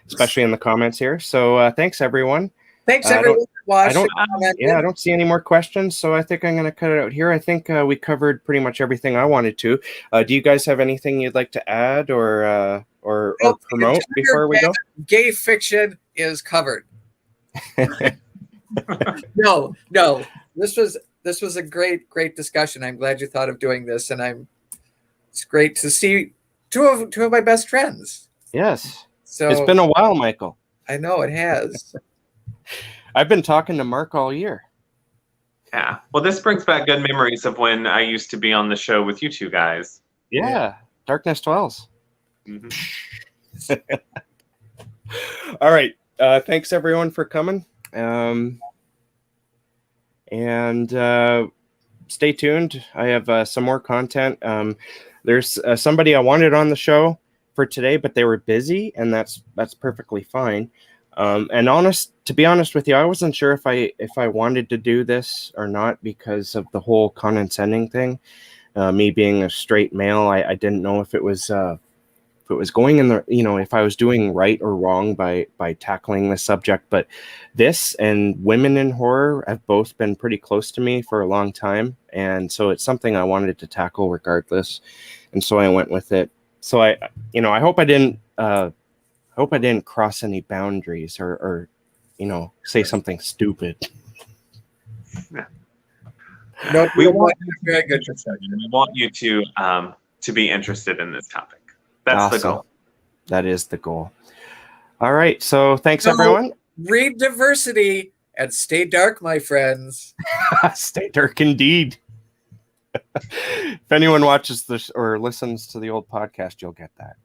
especially in the comments here. So thanks everyone. Thanks everyone for watching. I don't see any more questions, so I think I'm going to cut it out here. I think we covered pretty much everything I wanted to. Do you guys have anything you'd like to add or promote before we go? Gay fiction is covered. No. This was a great discussion. I'm glad you thought of doing this, and it's great to see two of my best friends. Yes. So it's been a while, Michael. I know it has. I've been talking to Mark all year. Yeah. Well, this brings back good memories of when I used to be on the show with you two guys. Yeah. Darkness Dwells. Mm-hmm. All right. Thanks everyone for coming. and stay tuned. I have some more content. There's somebody I wanted on the show for today, but they were busy, and that's perfectly fine. And to be honest with you, I wasn't sure if I wanted to do this or not because of the whole condescending thing. Me being a straight male, I didn't know if it was going in the, if I was doing right or wrong by tackling this subject. But this and women in horror have both been pretty close to me for a long time, and so it's something I wanted to tackle regardless, and so I went with it. So I hope I didn't cross any boundaries or say something stupid. No, We want you to be interested in this topic. That's awesome. the goal. That is the goal. All right. So thanks, everyone. Read diversity and stay dark, my friends. Stay dark indeed. If anyone watches this or listens to the old podcast, you'll get that.